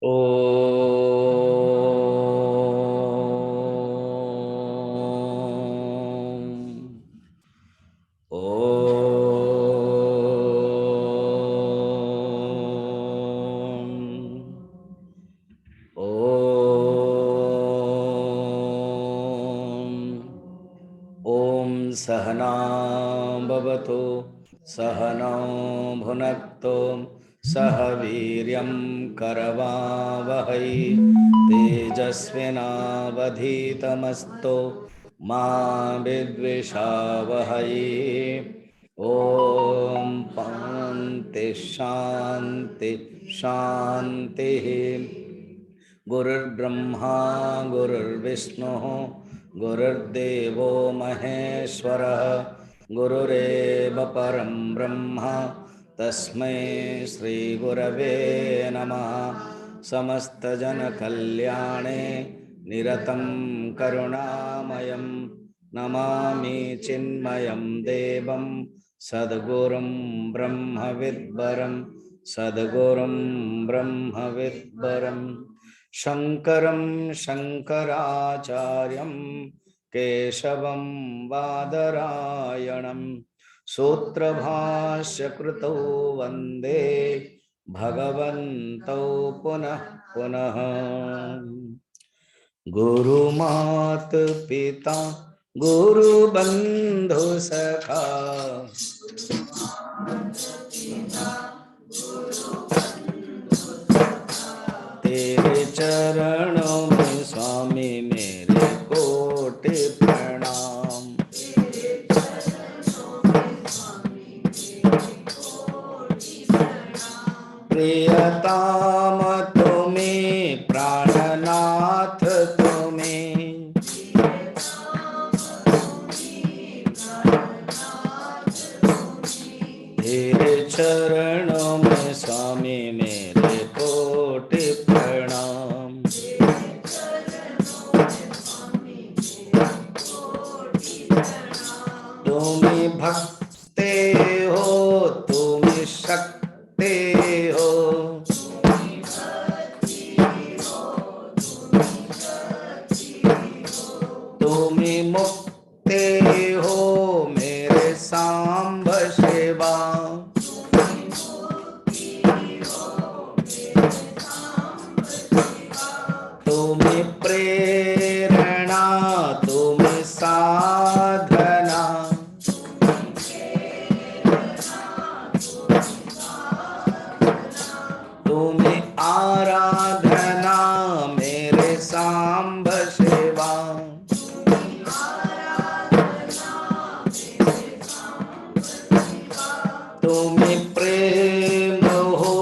ॐ सहना भवतु सहनौ भुनक्तु सह वीर्यं करवावहै तेजस्विनावधीतमस्तु मा विद्विषावहै। ॐ शान्ति शान्ति शान्तिः। गुरुर्ब्रह्मा गुरुर्विष्णुः गुरुर्देवो महेश्वरः गुरुरेव परं ब्रह्म तस्मै श्रीगुरवे नमः। समस्तजनकल्याणे निरतं करुणामयं नमामि चिन्मयं देवं सद्गुरुं ब्रह्मविद्वरं सद्गुरुं ब्रह्मविद्वरम् शंकरं शंकराचार्यं केशवं बादरायणं सूत्रभाष्यकृतौ वन्दे भगवन्तौ पुनः पुनः। गुरुमात पिता गुरुबन्धु सखा तेरे चरणों में स्वामी मेरे कोटि प्रणाम। प्रियतम तुम्हें प्राणनाथ तुम्हें तेरे चरणों में स्वामी मेरे कोटि प्रणाम। तुम्हें भक्ते हो तुम्हें शक्ति हो तुम्हें मुक्ति हो मेरे सांब शिवा। तुम्हें प्रेरणा तुम्हें साधना तुम्हें आराधना मेरे सांब शिवा। तुम्हें प्रेम हो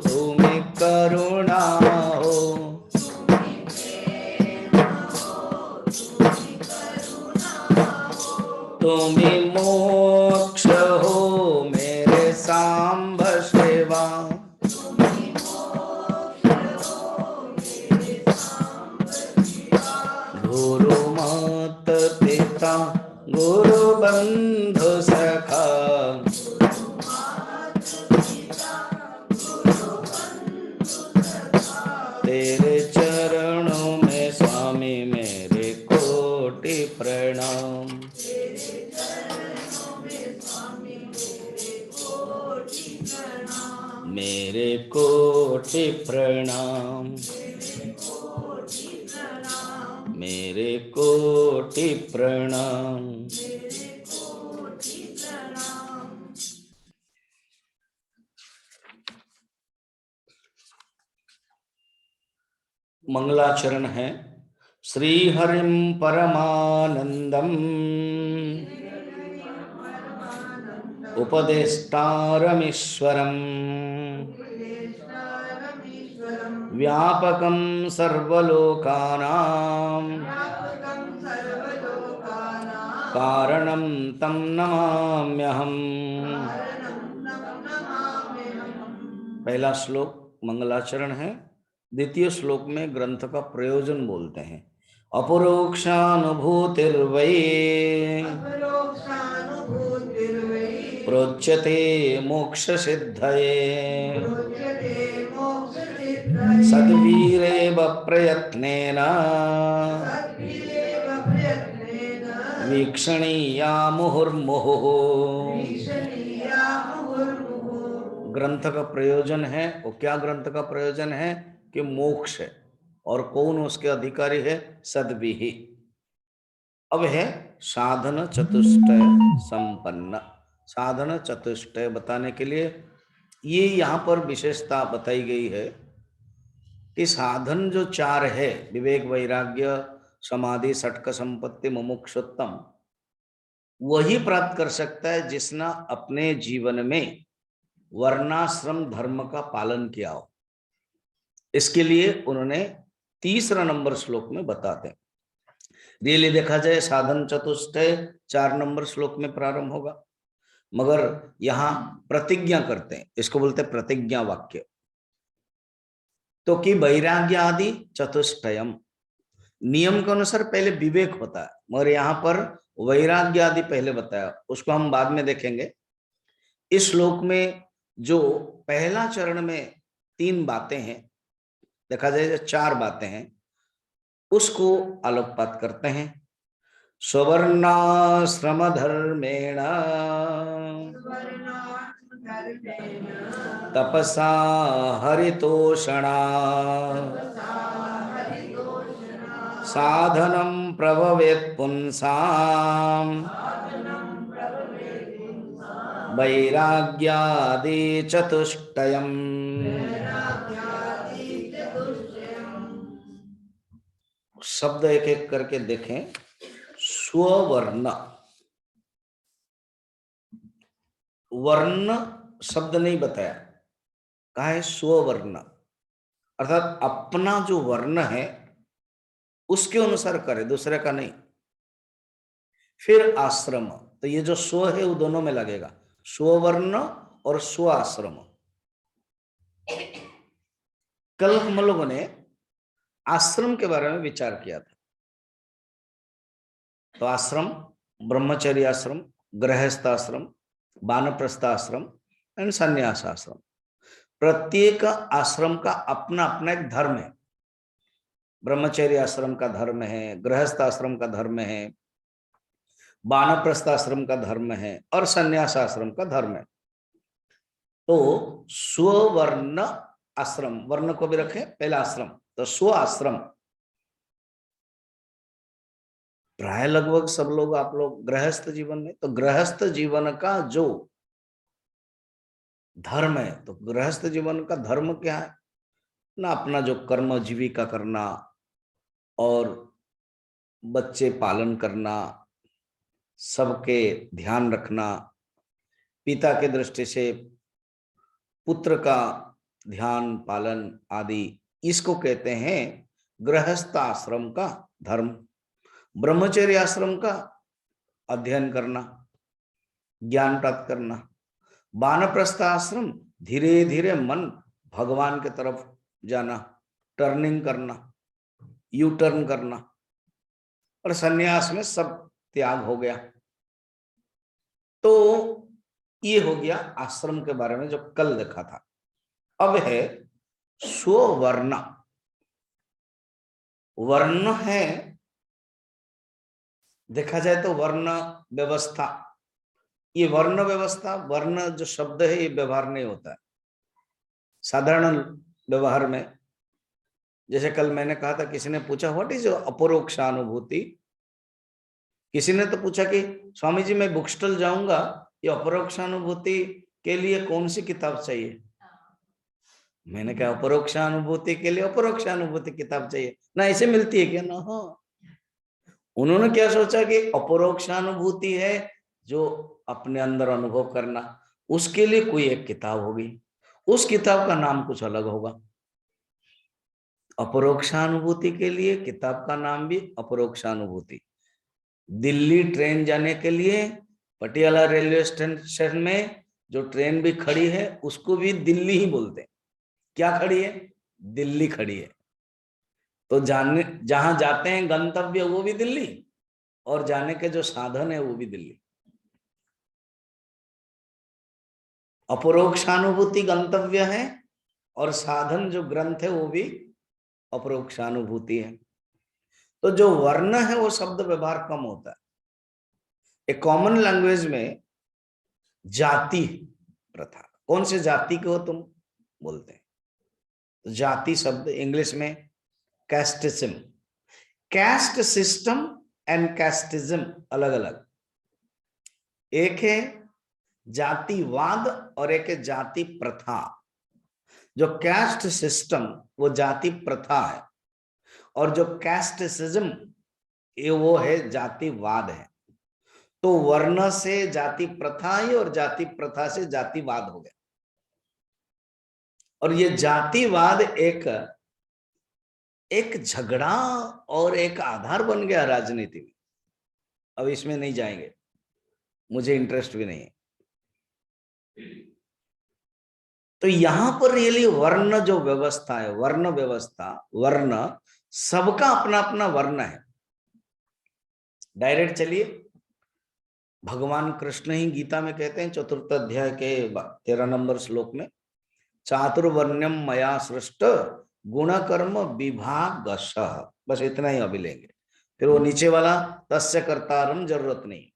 तुम्हें करुणा हो तुम्हें मोक्ष हो मेरे सांब शिवा। गुरु मात पिता गुरु बंधु सखा तेरे चरणों में स्वामी मेरे कोटि प्रणाम। मेरे कोटि प्रणाम मेरे कोटि प्रणाम। मंगलाचरण है। श्री हरिम परमानंदम उपदेष्टारमीश्वरम व्यापकं सर्वलोकानां कारणं तं नमाम्यहम्। पहला श्लोक मंगलाचरण है। द्वितीय श्लोक में ग्रंथ का प्रयोजन बोलते हैं। अपरोक्षानुभूतिर्वै प्रोच्यते मोक्ष सिद्धये सद्वीरेव प्रयत्नेन वीक्षणीया मुहुर्मुहुः। ग्रंथ का प्रयोजन है, वो क्या ग्रंथ का प्रयोजन है कि मोक्ष है, और कौन उसके अधिकारी है? सद्विहि। अब है साधन चतुष्टय संपन्न। साधन चतुष्टय बताने के लिए ये यहाँ पर विशेषता बताई गई है कि साधन जो चार है, विवेक, वैराग्य, समाधि, षटक संपत्ति, मुमुक्षुत्तम, वही प्राप्त कर सकता है जिसने अपने जीवन में वर्णाश्रम धर्म का पालन किया हो। इसके लिए उन्होंने तीसरा नंबर श्लोक में बताते हैं। रियली देखा जाए साधन चतुष्टय 4 नंबर श्लोक में प्रारंभ होगा, मगर यहां प्रतिज्ञा करते हैं, इसको बोलते हैं प्रतिज्ञा वाक्य। तो कि वैराग्य आदि चतुष्टयम, नियम के अनुसार पहले विवेक होता है, मगर यहां पर वैराग्य आदि पहले बताया, उसको हम बाद में देखेंगे। इस श्लोक में जो पहला चरण में 3 बातें हैं, देखा जाए 4 बातें हैं, उसको आलोकपात करते हैं। स्ववर्णाश्रम धर्मेण तपसा हरितोषणा साधनं प्रभवेत् पुंसाम् वैराग्यादि चतुष्टयम्। शब्द एक एक करके देखें। स्ववर्ण, वर्ण शब्द नहीं बताया, कहा है स्ववर्ण, अर्थात अपना जो वर्ण है उसके अनुसार करे, दूसरे का नहीं। फिर आश्रम, तो ये जो स्व है वो दोनों में लगेगा, स्ववर्ण और स्व आश्रम। कल हम लोगों ने आश्रम के बारे में विचार किया था। तो आश्रम, ब्रह्मचर्य आश्रम, गृहस्थ आश्रम, वानप्रस्थ आश्रम एंड संन्यास आश्रम। प्रत्येक आश्रम का अपना अपना एक धर्म है। ब्रह्मचर्य आश्रम का धर्म है, गृहस्थ आश्रम का धर्म है, वानप्रस्थ आश्रम का धर्म है, और संन्यास आश्रम का धर्म है। तो स्ववर्ण आश्रम, वर्ण को भी रखें पहला आश्रम, तो स्व आश्रम। प्राय लगभग सब लोग, आप लोग गृहस्थ जीवन में, तो गृहस्थ जीवन का जो धर्म है, तो गृहस्थ जीवन का धर्म क्या है ना? अपना जो कर्म जीविका करना और बच्चे पालन करना, सबके ध्यान रखना, पिता के दृष्टि से पुत्र का ध्यान पालन आदि, इसको कहते हैं गृहस्थ आश्रम का धर्म। ब्रह्मचर्य आश्रम का अध्ययन करना, ज्ञान प्राप्त करना। वानप्रस्थ आश्रम धीरे धीरे मन भगवान के तरफ जाना, टर्निंग करना, यू टर्न करना। और सन्यास में सब त्याग हो गया। तो ये हो गया आश्रम के बारे में जो कल देखा था। अब है स्ववर्ण। वर्ण है, देखा जाए तो वर्ण व्यवस्था, ये वर्ण व्यवस्था, वर्ण जो शब्द है ये व्यवहार नहीं होता है साधारण व्यवहार में। जैसे कल मैंने कहा था, किसी ने पूछा व्हाट इज अपरोक्षानुभूति। किसी ने तो पूछा कि स्वामी जी मैं बुक स्टॉल जाऊंगा, ये अपरोक्षानुभूति के लिए कौन सी किताब चाहिए? मैंने कहा अपरोक्षानुभूति के लिए अपरोक्षानुभूति किताब चाहिए ना, ऐसे मिलती है क्या ना? हाँ, उन्होंने क्या सोचा कि अपरोक्षानुभूति है जो अपने अंदर अनुभव करना, उसके लिए कोई एक किताब होगी, उस किताब का नाम कुछ अलग होगा। अपरोक्षानुभूति के लिए किताब का नाम भी अपरोक्षानुभूति। दिल्ली ट्रेन जाने के लिए पटियाला रेलवे स्टेशन में जो ट्रेन भी खड़ी है उसको भी दिल्ली ही बोलते हैं। क्या खड़ी है? दिल्ली खड़ी है। तो जाने, जहां जाते हैं गंतव्य वो भी दिल्ली, और जाने के जो साधन है वो भी दिल्ली। अपरोक्षानुभूति गंतव्य है और साधन जो ग्रंथ है वो भी अपरोक्षानुभूति है। तो जो वर्ण है वो शब्द व्यवहार कम होता है। एक कॉमन लैंग्वेज में जाति प्रथा, कौन से जाति के हो तुम बोलते हैं, तो जाति शब्द इंग्लिश में कैस्टिज्म, कैस्ट सिस्टम एंड कैस्टिज्म अलग अलग। एक है जातिवाद और एक है जाति प्रथा। जो कैस्ट सिस्टम वो जाति प्रथा है, और जो कैस्टिसिज्म ये वो है जातिवाद है। तो वर्ण से जाति प्रथा ही और जाति प्रथा से जातिवाद हो गया। और ये जातिवाद एक झगड़ा और एक आधार बन गया राजनीति में। अब इसमें नहीं जाएंगे, मुझे इंटरेस्ट भी नहीं है। तो यहां पर रियली वर्ण जो व्यवस्था है, वर्ण व्यवस्था, वर्ण सबका अपना अपना वर्ण है। डायरेक्ट चलिए, भगवान कृष्ण ही गीता में कहते हैं चतुर्थ अध्याय के 13 नंबर श्लोक में, चातुर्वर्ण्यम मया सृष्ट गुण कर्म विभागशः। बस इतना ही अभी लेंगे, फिर वो नीचे वाला तस्य कर्तारम जरूरत नहीं।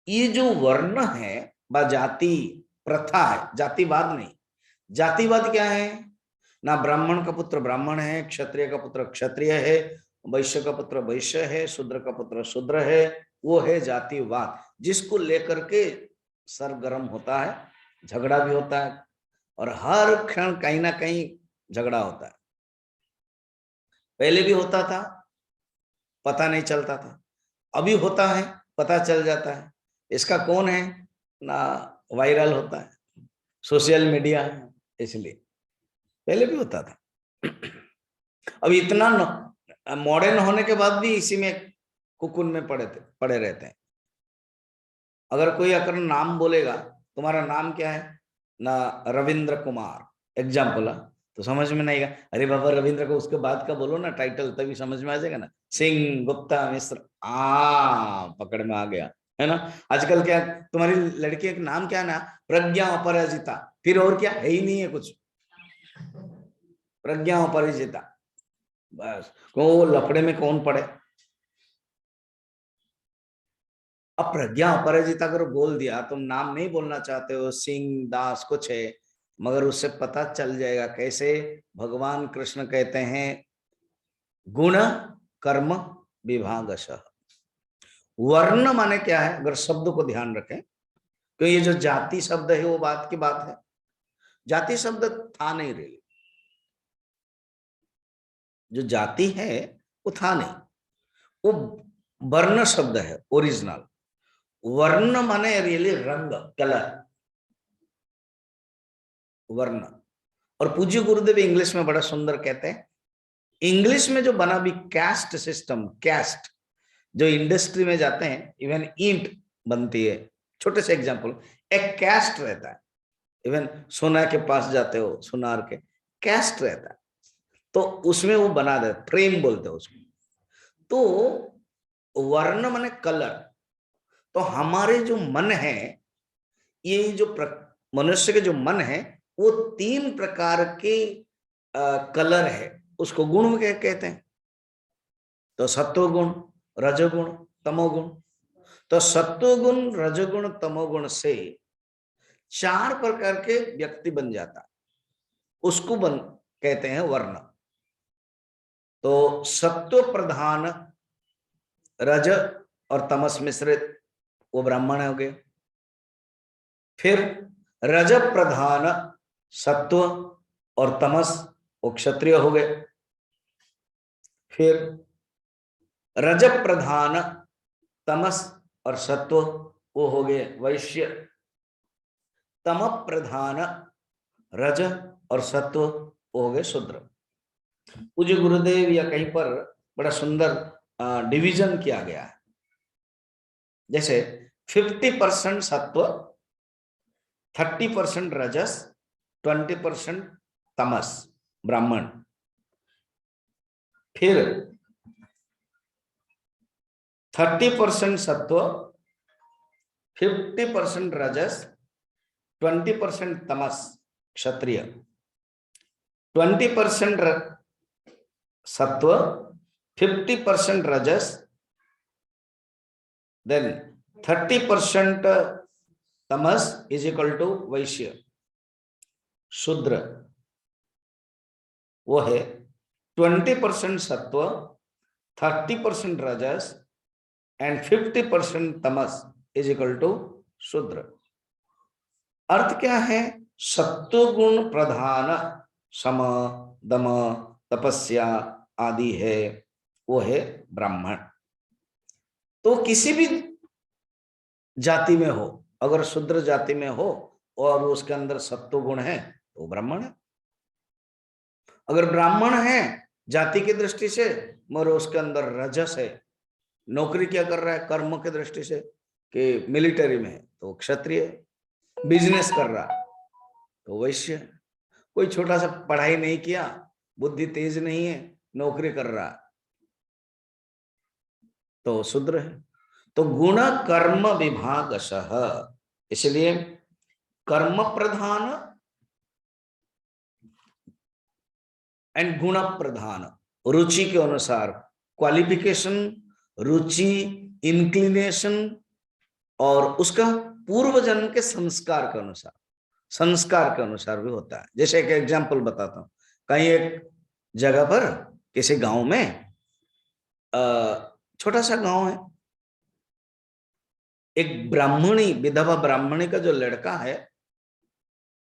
ये जो वर्ण है व जाति प्रथा है, जातिवाद नहीं। जातिवाद क्या है? ना ब्राह्मण का पुत्र ब्राह्मण है, क्षत्रिय का पुत्र क्षत्रिय है, वैश्य का पुत्र वैश्य है, शूद्र का पुत्र शूद्र है। वो है जातिवाद, जिसको लेकर के सरगर्म होता है, झगड़ा भी होता है, और हर क्षण कहीं ना कहीं झगड़ा होता है। पहले भी होता था, पता नहीं चलता था, अभी होता है, पता चल जाता है। इसका कौन है ना, वायरल होता है, सोशल मीडिया है, इसलिए। पहले भी होता था। अब इतना मॉडर्न होने के बाद भी इसी में कुकुन में पड़े रहते हैं। अगर कोई अगर नाम बोलेगा, तुम्हारा नाम क्या है ना, रविंद्र कुमार एग्जाम्पल, तो समझ में नहीं आएगा। अरे बाबा रविंद्र को उसके बाद का बोलो ना टाइटल, तभी समझ में आ जाएगा ना। सिंह, गुप्ता, मिश्र, पकड़ में आ गया है ना। आजकल क्या, तुम्हारी लड़की का नाम क्या ना, प्रज्ञा अपराजिता, फिर और क्या है ही नहीं है कुछ, प्रज्ञा अपराजिता, बस। वो लफड़े में कौन पड़े। अब प्रज्ञा अपराजिता अगर बोल दिया, तुम नाम नहीं बोलना चाहते हो, सिंह, दास कुछ है, मगर उससे पता चल जाएगा कैसे। भगवान कृष्ण कहते हैं गुण कर्म विभागशः। वर्ण माने क्या है, अगर शब्द को ध्यान रखें, तो ये जो जाति शब्द है वो बात की बात है। जाति शब्द था नहीं रियली, जो जाति है वो था नहीं, वो वर्ण शब्द है ओरिजिनल। वर्ण माने रियली रंग, कलर, वर्ण। और पूज्य गुरुदेव इंग्लिश में बड़ा सुंदर कहते हैं, इंग्लिश में जो बना भी कैस्ट सिस्टम, कैस्ट जो इंडस्ट्री में जाते हैं, इवन ईंट बनती है, छोटे से एग्जांपल, एक कैस्ट रहता है। इवन सोना के पास जाते हो, सुनार के कैस्ट रहता है, तो उसमें वो बना दे, फ्रेम बोलते हैं उसको। तो वर्ण माने कलर। तो हमारे जो मन है, ये जो मनुष्य के जो मन है, वो 3 प्रकार के कलर है, उसको गुण कहते हैं। तो सत्वगुण, रजोगुण, तमोगुण। तो सत्वगुण, रजोगुण, तमोगुण से 4 प्रकार के व्यक्ति बन जाता है, उसको कहते हैं वर्ण। तो सत्व प्रधान रज और तमस मिश्रित वो ब्राह्मण हो गए। फिर रज प्रधान सत्व और तमस वो क्षत्रिय हो गए। फिर रज प्रधान तमस और सत्व वो हो गए वैश्य। तम प्रधान रज और सत्व वो हो गए शूद्र। पूज्य गुरुदेव या कहीं पर बड़ा सुंदर डिवीजन किया गया है, जैसे 50% सत्व, 30% रजस, 20% तमस ब्राह्मण। फिर 30% सत्व, 50% रजस, 20% तमस क्षत्रिय। 20% सत्व, 50% रजस, then 30% Tamas is equal to वैश्य। शूद्र वो है 20% सत्व, 30% रजस and 50% Tamas is equal to शूद्र। अर्थ क्या है? सत्वगुण प्रधान सम, दम, तपस्या आदि है, वो है ब्राह्मण। तो किसी भी जाति में हो, अगर शूद्र जाति में हो और उसके अंदर सत्व गुण है तो ब्राह्मण है। अगर ब्राह्मण है जाति की दृष्टि से मगर उसके अंदर रजस है, नौकरी क्या कर रहा है कर्म की दृष्टि से कि मिलिट्री में है तो क्षत्रिय, बिजनेस कर रहा तो वैश्य, कोई छोटा सा पढ़ाई नहीं किया, बुद्धि तेज नहीं है, नौकरी कर रहा तो शूद्र है। तो गुण कर्म विभागशः, इसलिए कर्म प्रधान एंड गुण प्रधान, रुचि के अनुसार, क्वालिफिकेशन, रुचि, इंक्लिनेशन और उसका पूर्व जन्म के संस्कार के अनुसार, संस्कार के अनुसार भी होता है। जैसे एक एग्जांपल बताता हूं, कहीं एक जगह पर किसी गांव में, छोटा सा गांव है, एक ब्राह्मणी, विधवा ब्राह्मणी का जो लड़का है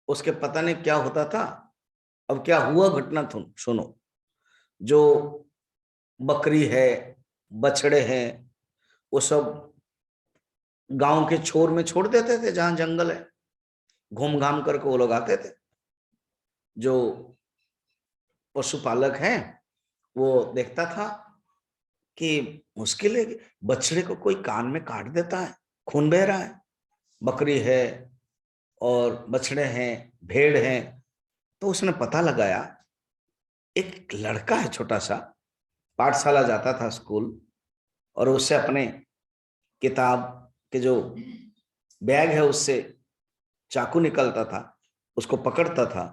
उसके पता नहीं क्या होता था। अब क्या हुआ घटना सुनो। जो बकरी है, बछड़े हैं, वो सब गांव के छोर में छोड़ देते थे, जहां जंगल है, घूम घाम करके वो लोग आते थे। जो पशुपालक हैं वो देखता था कि मुश्किल है, बछड़े को कोई कान में काट देता है, खून बह रहा है, बकरी है और बछड़े हैं, भेड़ हैं। तो उसने पता लगाया, एक लड़का है छोटा सा, पाठशाला जाता था स्कूल, और उससे अपने किताब के जो बैग है उससे चाकू निकलता था, उसको पकड़ता था,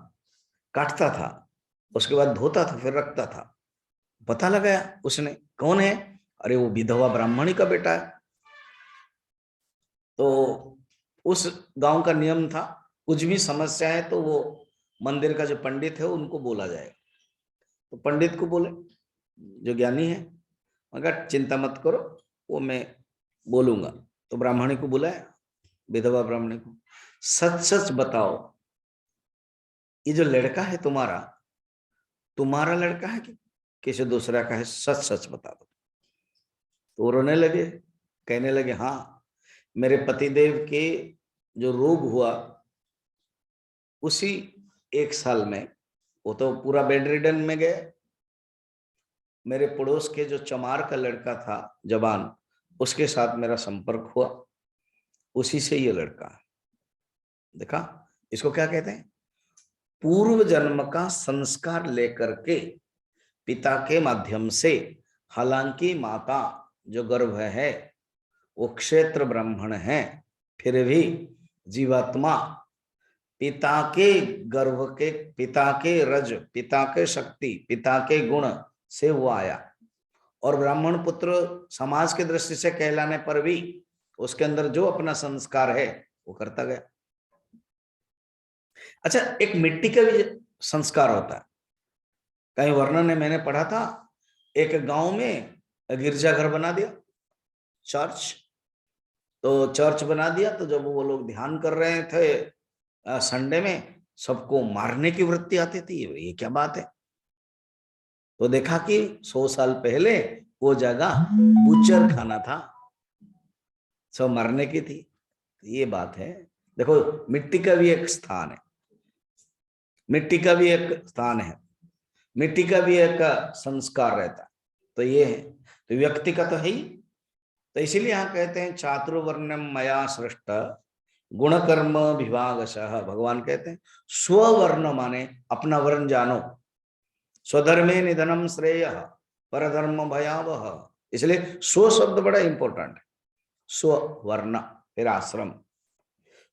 काटता था, उसके बाद धोता था, फिर रखता था। पता लगाया उसने कौन है, अरे वो विधवा ब्राह्मणी का बेटा है। तो उस गांव का नियम था, कुछ भी समस्या है तो वो मंदिर का जो पंडित है उनको बोला जाएगा। तो पंडित को बोले, जो ज्ञानी है, मगर चिंता मत करो, वो मैं बोलूंगा। तो ब्राह्मणी को बुलाया, विधवा ब्राह्मणी को, सच सच बताओ, ये जो लड़का है तुम्हारा, तुम्हारा लड़का है कि किसी दूसरा का है, सच सच बता दो। तो वो रोने लगे, कहने लगे हाँ, मेरे पतिदेव के जो रोग हुआ उसी 1 साल में वो तो पूरा बेड रिडन में गए। मेरे पड़ोस के जो चमार का लड़का था जवान, उसके साथ मेरा संपर्क हुआ, उसी से ये लड़का है। देखा, इसको क्या कहते हैं? पूर्व जन्म का संस्कार लेकर के पिता के माध्यम से, हालांकि माता जो गर्भ है वो क्षेत्र ब्राह्मण है, फिर भी जीवात्मा पिता के गर्भ के, पिता के रज, पिता के शक्ति, पिता के गुण से वो आया। और ब्राह्मण पुत्र समाज की दृष्टि से कहलाने पर भी उसके अंदर जो अपना संस्कार है वो करता गया। अच्छा, एक मिट्टी का भी संस्कार होता है। कहीं वर्णन ने मैंने पढ़ा था, एक गांव में गिरजाघर बना दिया, चर्च। तो चर्च बना दिया, तो जब वो लोग ध्यान कर रहे थे संडे में, सबको मारने की वृत्ति आती थी। ये क्या बात है? तो देखा कि 100 साल पहले वो जगह बुचर खाना था, सब मरने की थी। ये बात है। देखो, मिट्टी का भी एक स्थान है, मिट्टी का भी एक स्थान है, मिट्टी का भी एक संस्कार रहता है। तो ये है, तो व्यक्ति का तो है ही। तो इसीलिए यहाँ कहते हैं चातुर्वर्ण्यम मया सृष्ट गुण कर्म विभागशः। भगवान कहते हैं स्ववर्ण माने अपना वर्ण जानो, स्वधर्मे निधनम श्रेय परधर्म भयावह। इसलिए स्व शब्द बड़ा इंपॉर्टेंट है। स्ववर्ण फिर आश्रम,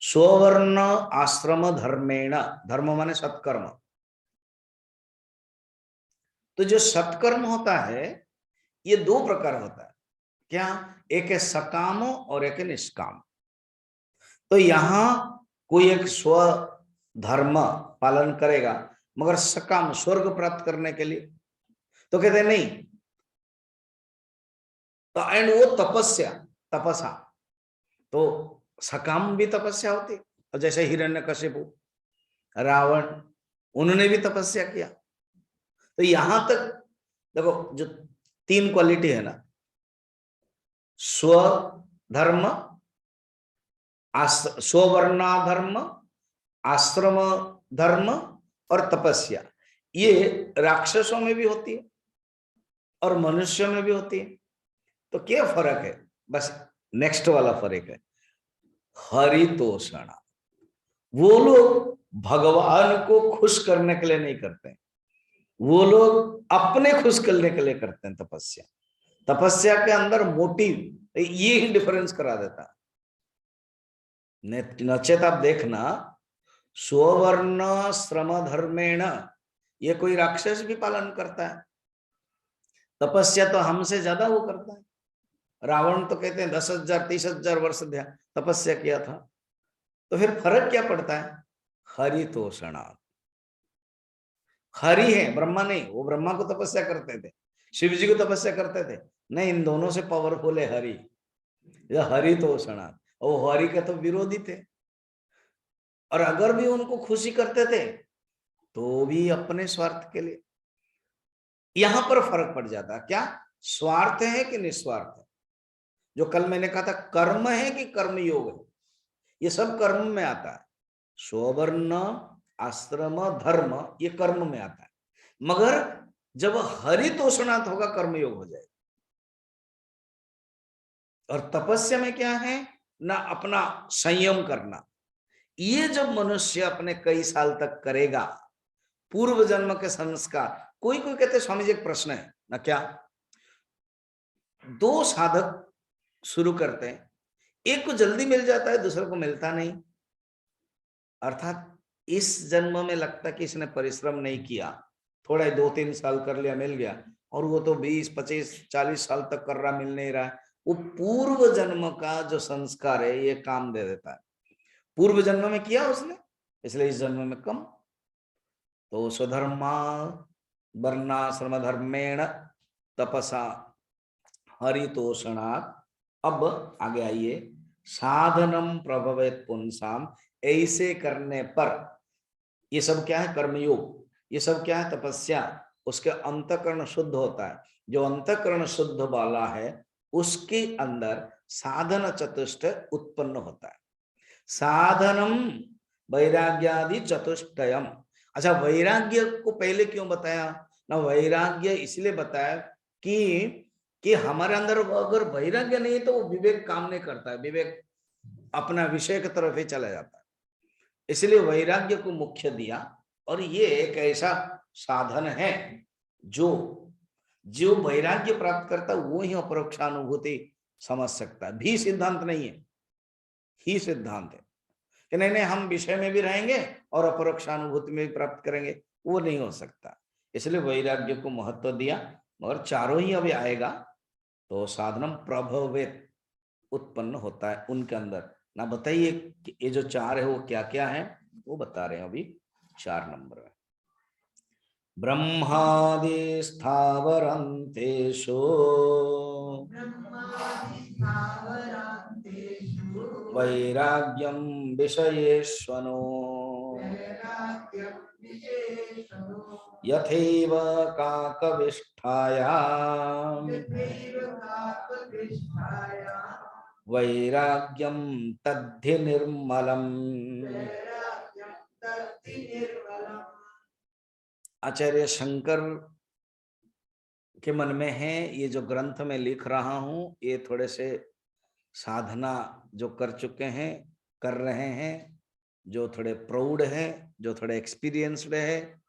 स्ववर्ण आश्रम धर्मेण, धर्म माने सत्कर्म, तो जो सत्कर्म होता है ये दो प्रकार होता है। क्या? एक है सकाम और एक है निष्काम। तो यहां कोई एक स्व धर्म पालन करेगा मगर सकाम स्वर्ग प्राप्त करने के लिए, तो कहते नहीं। तो एंड वो तपस्या, तपसा, तो सकाम भी तपस्या होती। और जैसे हिरण्यकशिपु, रावण, उन्होंने भी तपस्या किया। तो यहां तक देखो जो तीन क्वालिटी है ना, स्व धर्म, स्ववर्णाधर्म, आश्रम धर्म और तपस्या, ये राक्षसों में भी होती है और मनुष्यों में भी होती है। तो क्या फर्क है? बस नेक्स्ट वाला फर्क है हरितोषणा। वो लोग भगवान को खुश करने के लिए नहीं करते, वो लोग अपने खुश करने के लिए करते हैं तपस्या। तपस्या के अंदर मोटिव ये ही डिफरेंस करा देता है। नचेत आप देखना, स्ववर्ण श्रम धर्मेण, ये कोई राक्षस भी पालन करता है तपस्या, तो हमसे ज्यादा वो करता है। रावण तो कहते हैं 10,000 30,000 वर्ष तपस्या किया था। तो फिर फर्क क्या पड़ता है? हरितोषणा। हरि है, ब्रह्मा नहीं। वो ब्रह्मा को तपस्या करते थे, शिव जी को तपस्या करते थे, नहीं, इन दोनों से पावरफुल है हरि। हरितोषणा, और हरि के तो विरोधी थे, और अगर भी उनको खुशी करते थे तो भी अपने स्वार्थ के लिए। यहां पर फर्क पड़ जाता है, क्या स्वार्थ है कि निस्वार्थ है। जो कल मैंने कहा था कर्म है कि कर्म योग है, ये सब कर्म में आता है। स्ववर्ण आश्रम धर्म ये कर्म में आता है, मगर जब हरितोषणात् होगा कर्मयोग हो जाएगा। और तपस्या में क्या है ना, अपना संयम करना। ये जब मनुष्य अपने कई साल तक करेगा, पूर्व जन्म के संस्कार, कोई कोई कहते स्वामी जी एक प्रश्न है ना, क्या दो साधक शुरू करते हैं, एक को जल्दी मिल जाता है, दूसरे को मिलता नहीं, अर्थात इस जन्म में लगता कि इसने परिश्रम नहीं किया, थोड़ा 2-3 साल कर लिया, मिल गया, और वो तो 20 25 40 साल तक कर रहा, मिल नहीं रहा है। वो पूर्व जन्म का जो संस्कार है ये काम दे देता है, पूर्व जन्म में किया उसने, इसलिए इस जन्म में कम। तो स्वधर्मा वर्णाश्रम धर्मेण तपसा हरितोषणात्। अब आगे आइए, साधनम प्रभवेत पुंसाम, ऐसे करने पर, ये सब क्या है? कर्मयोग। ये सब क्या है? तपस्या। उसके अंतःकरण शुद्ध होता है। जो अंतःकरण शुद्ध वाला है उसके अंदर साधन चतुष्ट उत्पन्न होता है। साधनम वैराग्यादि चतुष्टयम। अच्छा, वैराग्य को पहले क्यों बताया ना? वैराग्य इसलिए बताया कि हमारे अंदर अगर वैराग्य नहीं है तो वो विवेक काम नहीं करता है, विवेक अपना विषय की तरफ ही चला जाता है, इसलिए वैराग्य को मुख्य दिया। और ये एक ऐसा साधन है जो जो वैराग्य प्राप्त करता है वो ही अपरोक्षानुभूति समझ सकता है। भी सिद्धांत नहीं है, ही सिद्धांत है कि नहीं नहीं हम विषय में भी रहेंगे और अपरोक्षानुभूति में भी प्राप्त करेंगे, वो नहीं हो सकता। इसलिए वैराग्य को महत्व दिया। मगर चारों ही अभी आएगा। तो साधनम प्रभवेत उत्पन्न होता है उनके अंदर ना। बताइए कि ये जो चार है वो क्या क्या है, वो बता रहे हैं अभी 4 नंबर में। ब्रह्मादि स्थावरांतेषु वैराग्यम विषयेष्वनो यथैव काकविष्ठायाम् वैराग्यम तद्धि निर्मलम्। आचार्य शंकर के मन में है, ये जो ग्रंथ में लिख रहा हूं ये थोड़े से साधना जो कर चुके हैं, कर रहे हैं, जो थोड़े प्रौढ़ है, जो थोड़े एक्सपीरियंस्ड है,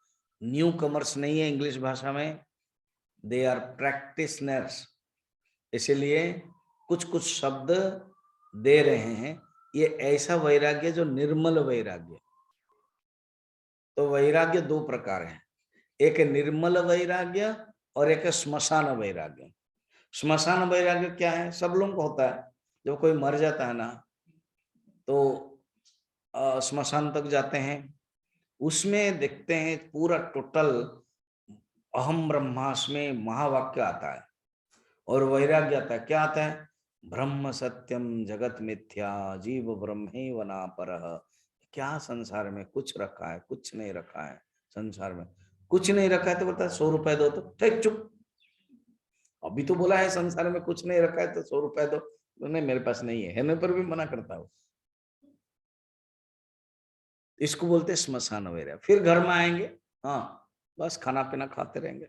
न्यू कमर्स नहीं है इंग्लिश भाषा में, दे आर प्रैक्टिशनर्स, इसलिए कुछ कुछ शब्द दे रहे हैं। ये ऐसा वैराग्य जो निर्मल वैराग्य। तो वैराग्य 2 प्रकार है, एक निर्मल वैराग्य और एक श्मशान वैराग्य। श्मशान वैराग्य क्या है? सब लोगों को होता है। जब कोई मर जाता है ना तो श्मशान तक जाते हैं, उसमें देखते हैं पूरा टोटल अहम ब्रह्मास्मि महावाक्य आता है और वैराग्य आता है। क्या आता है? ब्रह्म सत्यम जगत मिथ्या जीव ब्रह्मैव नापरः। क्या संसार में कुछ रखा है? कुछ नहीं रखा है। संसार में कुछ नहीं रखा है तो बोलता है 100 रुपए दो। तो ठीक चुप, अभी तो बोला है संसार में कुछ नहीं रखा है तो 100 रुपए दो। नहीं मेरे पास नहीं है, कहने पर भी मना करता हूँ। इसको बोलते हैं श्मशान वैराग्य। फिर घर में आएंगे, हाँ बस खाना पीना खाते रहेंगे।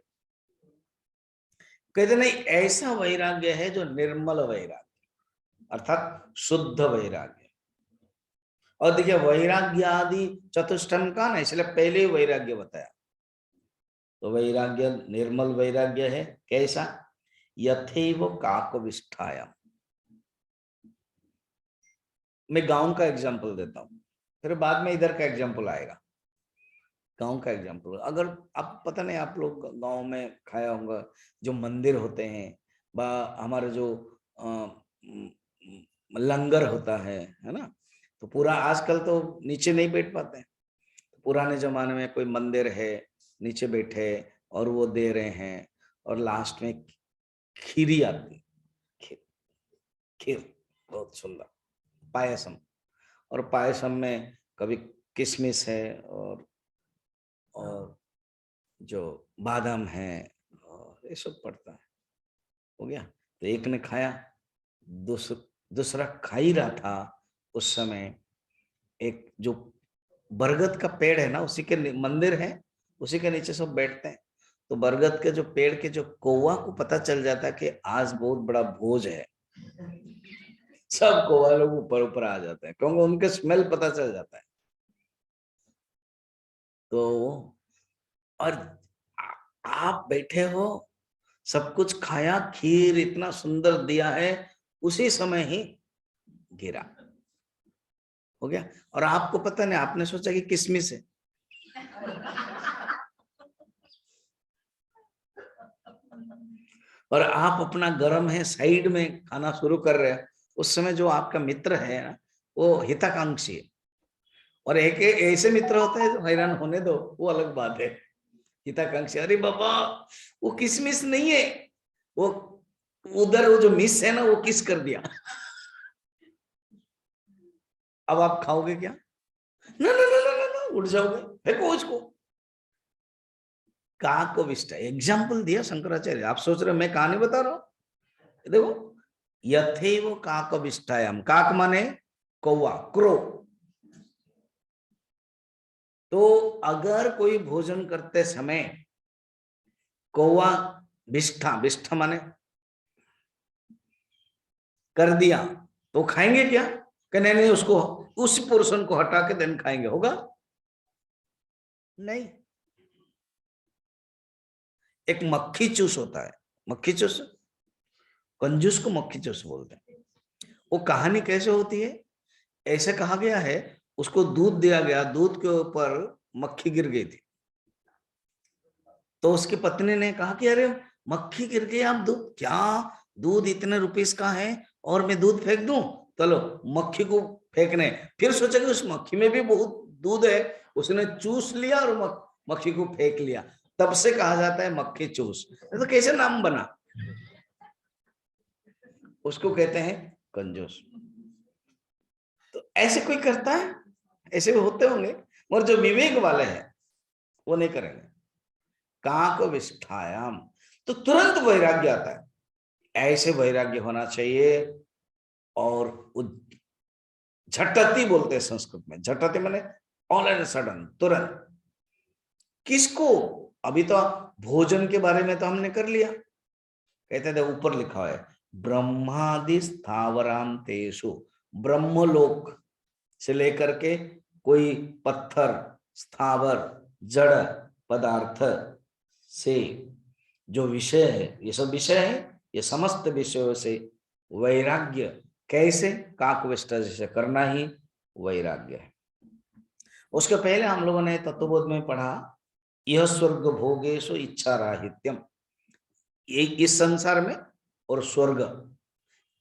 कहते नहीं, ऐसा वैराग्य है जो निर्मल वैराग्य अर्थात शुद्ध वैराग्य। और देखिए वैराग्य आदि चतुष्टयम का ना, इसलिए पहले ही वैराग्य बताया। तो वैराग्य निर्मल वैराग्य है। कैसा? यथैव काकविष्ठायाम। मैं गांव का एग्जांपल देता हूं, फिर बाद में इधर का एग्जांपल आएगा। गांव का एग्जांपल, अगर आप पता नहीं आप लोग गांव में खाया होगा, जो मंदिर होते हैं बा हमारे जो लंगर होता है ना, तो पूरा आजकल तो नीचे नहीं बैठ पाते हैं। पुराने जमाने में कोई मंदिर है, नीचे बैठे और वो दे रहे हैं और लास्ट में खीरी आती, खीर, खीर बहुत सुंदर, पायसम। और पायसम में कभी किशमिश है और जो बादाम है और ये सब पड़ता है। हो गया। तो एक ने खाया, दूसरा खा ही रहा था उस समय। एक जो बरगद का पेड़ है ना, उसी के मंदिर है, उसी के नीचे सब बैठते हैं। तो बरगद के जो पेड़ के जो कौवा को पता चल जाता है कि आज बहुत बड़ा भोज है, सब कौवा लोग ऊपर ऊपर आ जाते हैं क्योंकि उनके स्मेल पता चल जाता है। तो और आप बैठे हो, सब कुछ खाया, खीर इतना सुंदर दिया है, उसी समय ही गिरा। हो गया। और आपको पता नहीं, आपने सोचा कि किसमिस है। और आप अपना गरम है साइड में खाना शुरू कर रहे हैं, उस समय जो आपका मित्र है ना, वो हितकांक्षी है। और एक ऐसे मित्र होते हैं जो हैरान होने दो, वो अलग बात है। हितकांक्षी, अरे बाबा वो किसमिस नहीं है, वो उधर वो जो मिस है ना वो किस कर दिया। अब आप खाओगे क्या? ना ना ना ना ना, उठ जाओगे, फेंको उसको। काक विष्टा एग्जाम्पल दिया शंकराचार्य। आप सोच रहे मैं कहानी बता रहा हूं? देखो, यथैव काक विष्टायाम, काक माने कौवा, क्रो। तो अगर कोई भोजन करते समय कौवा विष्ठा, विष्ठा माने कर दिया, तो खाएंगे क्या? कि नहीं नहीं, उसको उस पोर्शन को हटा के देन खाएंगे, होगा नहीं। एक मक्खी चूस होता है, मक्खी चूस, कंजूस को मक्खी चूस बोलते हैं। वो कहानी कैसे होती है? ऐसे कहा गया है, उसको दूध दिया गया, दूध के ऊपर मक्खी गिर गई थी। तो उसकी पत्नी ने कहा कि अरे मक्खी गिर गई, आप दूध क्या, दूध इतने रुपीस का है और मैं दूध फेंक दूं? चलो मक्खी को फेंकने, फिर सोचा कि उस मक्खी में भी बहुत दूध है, उसने चूस लिया और मक्खी को फेंक लिया। तब से कहा जाता है मक्खी चूस। तो कैसे नाम बना? उसको कहते हैं कंजूस। तो ऐसे कोई करता है? ऐसे भी होते होंगे, और जो विवेक वाले हैं वो नहीं करेंगे। काक विष्ठायाम, तो तुरंत वैराग्य आता है। ऐसे वैराग्य होना चाहिए। और झटति बोलते हैं संस्कृत में, झटति माने ऑल एंड सडन, तुरंत। किसको? अभी तो भोजन के बारे में तो हमने कर लिया। कहते थे ऊपर लिखा है ब्रह्मादि स्थावरांतेषु, ब्रह्मलोक से लेकर के कोई पत्थर, स्थावर, जड़ पदार्थ से जो विषय है, ये सब विषय है, ये समस्त विषयों से वैराग्य कैसे? काकविष्टा जैसे करना ही वैराग्य है। उसके पहले हम लोगों ने तत्वबोध में पढ़ा यह स्वर्ग भोगेशु इच्छा राहित्यम, ये इस संसार में और स्वर्ग,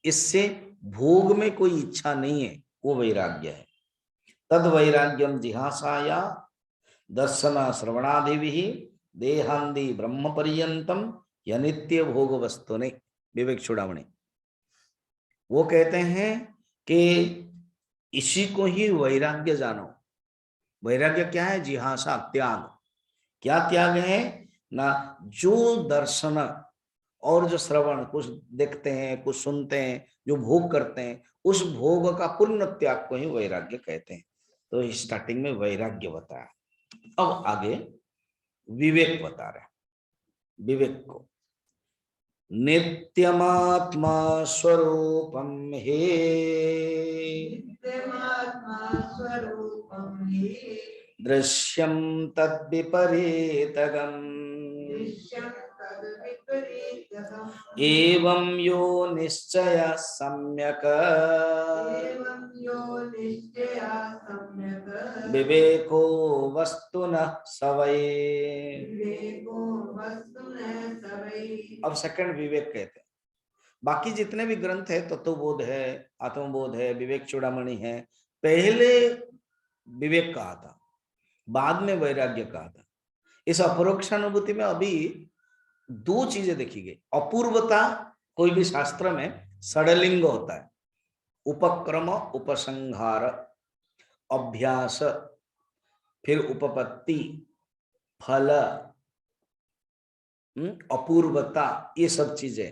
इससे भोग में कोई इच्छा नहीं है, वो वैराग्य है। तद वैराग्यम जिहासाया दर्शन श्रवणादि देहांदि ब्रह्म पर्यंतम यनित्य भोग वस्तु ने। विवेक चूड़ामणि वो कहते हैं कि इसी को ही वैराग्य जानो। वैराग्य क्या है? जिहासा, त्याग। क्या त्याग है ना? जो दर्शन और जो श्रवण, कुछ देखते हैं, कुछ सुनते हैं, जो भोग करते हैं, उस भोग का पूर्ण त्याग को ही वैराग्य कहते हैं। तो स्टार्टिंग में वैराग्य बताया, अब आगे विवेक बता रहे हैं। विवेक को नित्यमात्मा स्वरूपम हे, दृश्यम तद्विपरीतगम, एवं यो निश्चय सम्यक, विवेको वस्तुनः सवै। अब सेकंड विवेक कहते हैं। बाकी जितने भी ग्रंथ है, तत्वबोध है, आत्मबोध है, विवेक चूड़ामणि है, पहले विवेक कहा था, बाद में वैराग्य कहा था। इस अपरोक्षानुभूति में अभी दो चीजें देखी गई। अपूर्वता, कोई भी शास्त्र में षडलिंग होता है, उपक्रम, उपसंहार, अभ्यास, फिर उपपत्ति, फल, अपूर्वता, ये सब चीजें।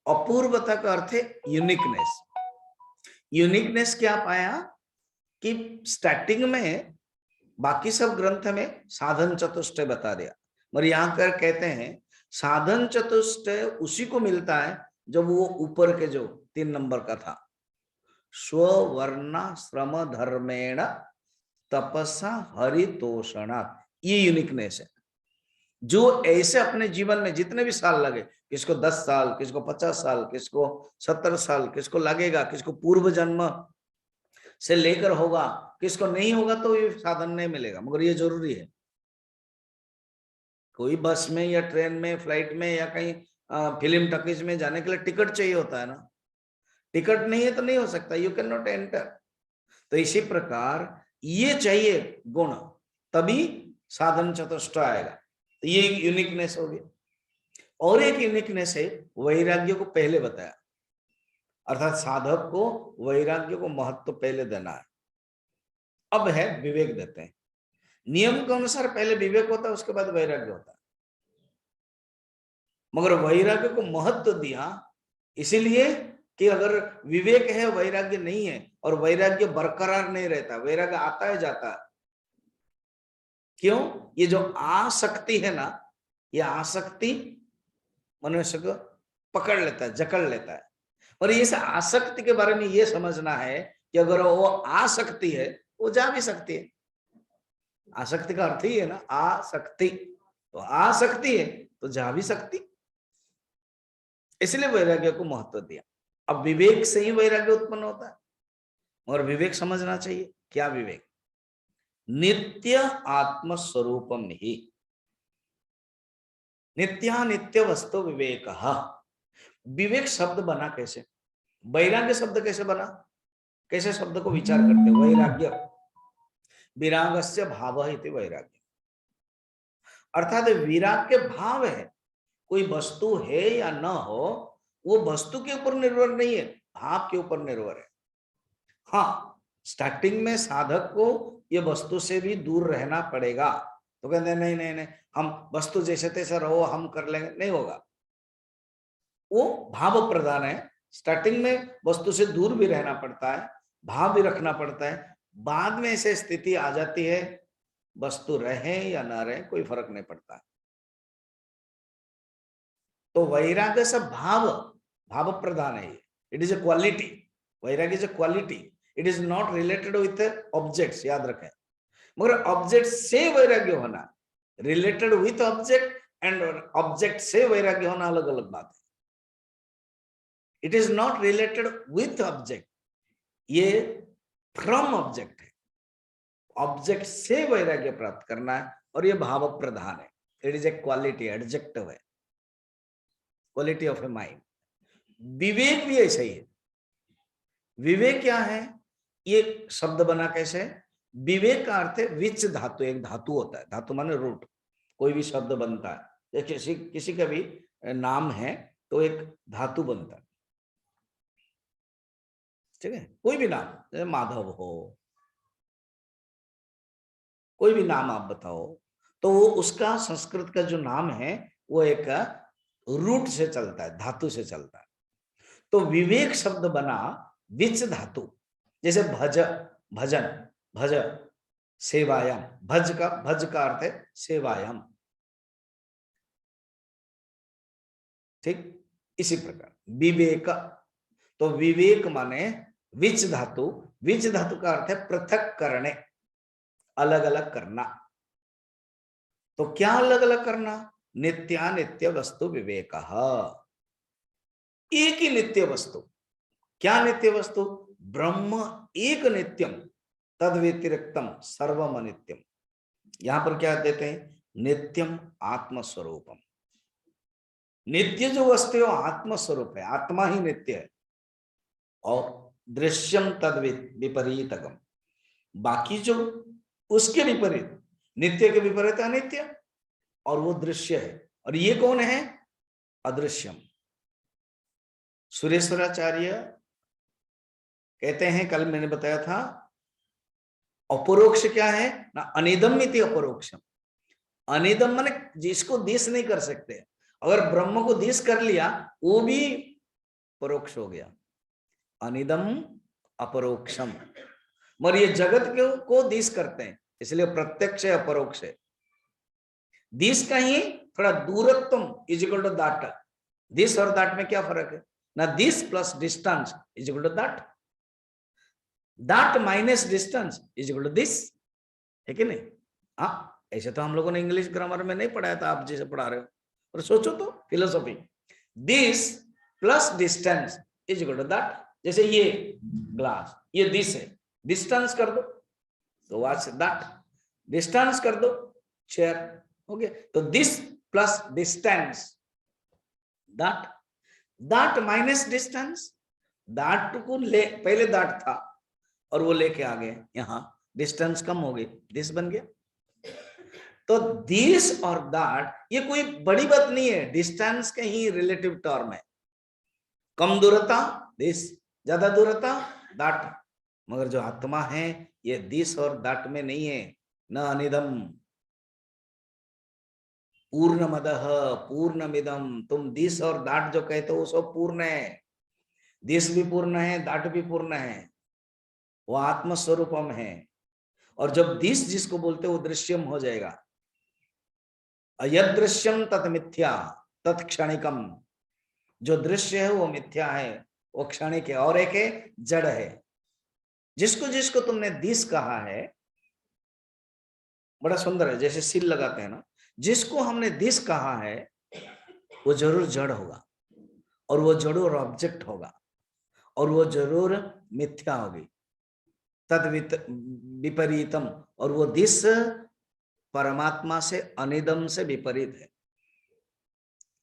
अपूर्वता का अर्थ है यूनिकनेस। यूनिकनेस क्या पाया कि स्टार्टिंग में बाकी सब ग्रंथ में साधन चतुष्टय बता दिया, मगर यहां कर कहते हैं साधन चतुष्टय उसी को मिलता है जब वो ऊपर के जो 3 नंबर का था, स्वर्ण श्रम धर्मेण तपसा हरितोषणा, ये यूनिकनेस है। जो ऐसे अपने जीवन में जितने भी साल लगे, किसको 10 साल, किसको 50 साल, किसको 70 साल, किसको लगेगा, किसको पूर्व जन्म से लेकर होगा, किसको नहीं होगा तो ये साधन नहीं मिलेगा, मगर ये जरूरी है। कोई बस में या ट्रेन में, फ्लाइट में या कहीं फिल्म टॉकीज में जाने के लिए टिकट चाहिए होता है ना। टिकट नहीं है तो नहीं हो सकता, यू कैन नॉट एंटर। तो इसी प्रकार ये चाहिए गुण, तभी साधन चतुष्ट आएगा। तो ये एक यूनिकनेस हो गई। और एक यूनिकनेस है, वैराग्य को पहले बताया, अर्थात साधक को वैराग्य को महत्व पहले देना है। अब है विवेक देते हैं। नियम के अनुसार पहले विवेक होता है, उसके बाद वैराग्य होता है, मगर वैराग्य को महत्व दिया इसीलिए कि अगर विवेक है, वैराग्य नहीं है, और वैराग्य बरकरार नहीं रहता, वैराग्य आता है जाता है। क्यों? ये जो आसक्ति है ना, ये आसक्ति मनुष्य को पकड़ लेता है, जकड़ लेता है। और इस आसक्ति के बारे में ये समझना है कि अगर वो आसक्ति है, वो जा भी सकती है। आसक्ति का अर्थ ही है ना आसक्ति, तो आसक्ति है तो जा भी सकती, इसलिए वैराग्य को महत्व दिया। अब विवेक से ही वैराग्य उत्पन्न होता है, और विवेक समझना चाहिए। क्या विवेक? नित्य आत्म स्वरूपम ही, नित्यानित्य वस्तु विवेक। विवेक शब्द बना कैसे? वैराग्य शब्द कैसे बना? कैसे शब्द को विचार करते? वैराग्य, विरागस्य भाव इति वैराग्य, अर्थात विराग के भाव है। कोई वस्तु है या न हो, वो वस्तु के ऊपर निर्भर नहीं है, भाव के ऊपर निर्भर है। हाँ, स्टार्टिंग में साधक को ये वस्तु से भी दूर रहना पड़ेगा। तो कहते नहीं नहीं नहीं, हम वस्तु जैसे तैसे रहो, हम कर लेंगे, नहीं होगा। वो भाव प्रधान है। स्टार्टिंग में वस्तु से दूर भी रहना पड़ता है, भाव भी रखना पड़ता है। बाद में ऐसे स्थिति आ जाती है, वस्तु रहे या ना रहे कोई फर्क नहीं पड़ता। तो वैराग्य सब भाव, भाव प्रधान है। It is a quality. वैराग्य is a quality, it is not related with objects, याद रखें। मगर ऑब्जेक्ट से वैराग्य होना, related with object and object से वैराग्य होना अलग अलग बात है। It is not related with object, ये फ्रॉम ऑब्जेक्ट है। ऑब्जेक्ट से वैराग्य प्राप्त करना है, और ये भाव प्रधान है। It is a quality, adjective है, क्वालिटी ऑफ ए माइंड। विवेक भी ऐसा ही है। विवेक क्या है? ये शब्द बना कैसे? विवेक का अर्थ है विच धातु, एक धातु होता है, धातु माने रूट, कोई भी शब्द बनता है, किसी किसी का भी नाम है तो एक धातु बनता है, ठीक है? कोई भी नाम, जैसे माधव हो, कोई भी नाम आप बताओ, तो वो उसका संस्कृत का जो नाम है वो एक रूट से चलता है, धातु से चलता है। तो विवेक शब्द बना विच धातु, जैसे भज, भजन, भज, सेवायाम, भज का अर्थ है सेवायाम, ठीक? इसी प्रकार विवेक, तो विवेक माने विच धातु, विच धातु का अर्थ है पृथक करने, अलग अलग करना। तो क्या अलग अलग करना? नित्यानित्य वस्तु विवेक, एक ही नित्य वस्तु। क्या नित्य वस्तु? ब्रह्म एक नित्यम, तद व्यतिरिक्तम सर्वम अनित्यम। यहां पर क्या देते हैं? नित्यम आत्मस्वरूपम। नित्य जो वस्तु है आत्मस्वरूप है, आत्मा ही नित्य है। और दृश्यम तद विपरीतगम, बाकी जो उसके विपरीत, नित्य के विपरीत अनित्य, और वो दृश्य है। और ये कौन है? अदृश्यम। सुरेश्वराचार्य कहते हैं, कल मैंने बताया था, अपरोक्ष क्या है ना? अनिदम इति अपरोक्षम। अनिदम माने जिसको देश नहीं कर सकते, अगर ब्रह्म को देश कर लिया वो भी परोक्ष हो गया, अनिदम अपरोक्षम। मगर ये जगत को देश करते हैं, इसलिए प्रत्यक्ष है, अपरोक्ष है। दिस का ही थोड़ा दूरत्व is equal to that. This और दैट में क्या फर्क है ना? This plus distance is equal to that, that minus distance is equal to this, है कि नहीं? हाँ, ऐसे तो हम लोगों ने इंग्लिश ग्रामर में नहीं पढ़ाया था, आप जैसे पढ़ा रहे हो। और सोचो तो philosophy, this plus distance is equal to that. जैसे ये ग्लास, ये दिस है, डिस्टेंस कर दो तो व्हाट्स दैट, डिस्टेंस कर दो चेयर, हो गया। तो this plus distance that, that minus distance, that को ले, पहले दैट था और वो लेके आ गए, यहां डिस्टेंस कम हो गई, दिस बन गया। तो दिस और दैट ये कोई बड़ी बात नहीं है, डिस्टेंस के ही रिलेटिव टर्म है। कम दूरता दिस, ज्यादा दूरता दैट। मगर जो आत्मा है ये दिस और दैट में नहीं है। न अनिदम पूर्णमदः पूर्णमिदम, तुम दिस और दैट जो कहते हो वो सब पूर्ण है, दिस भी पूर्ण है, दैट भी पूर्ण है, वो आत्मस्वरूपम है। और जब दिस जिसको बोलते हो वो दृश्यम हो जाएगा। अयदृश्यम तत् मिथ्या तत्क्षणिकम, जो दृश्य है वो मिथ्या है, वो क्षणिक है। और एक है जड़ है। जिसको जिसको तुमने दिस कहा है, बड़ा सुंदर है, जैसे सील लगाते हैं ना, जिसको हमने दिस कहा है वो जरूर जड़ होगा, और वो जरूर ऑब्जेक्ट होगा, और वो जरूर मिथ्या होगी, तद विपरीतम। और वो दिस परमात्मा से अनिदम से विपरीत है,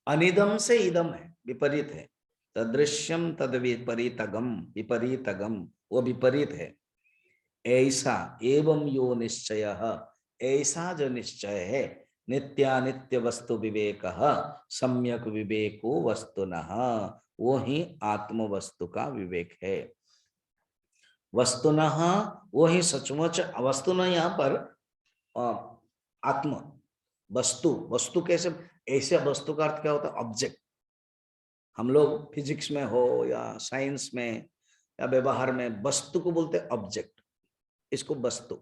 अनिदम से इदम है, विपरीत है। तदृश्यम तद विपरीतगम, विपरीतगम वो विपरीत है। ऐसा एवं यो निश्चय, ऐसा जो निश्चय है, नित्यानित्य वस्तु विवेक, सम्यक विवेको वस्तुनः, वो ही आत्म वस्तु का विवेक है। वस्तुनः वो ही सचमुच, वस्तुन यहाँ पर आत्म वस्तु, वस्तु कैसे, ऐसे वस्तु का अर्थ क्या होता है? ऑब्जेक्ट। हम लोग फिजिक्स में हो या साइंस में या व्यवहार में वस्तु को बोलते हैं ऑब्जेक्ट, इसको वस्तु।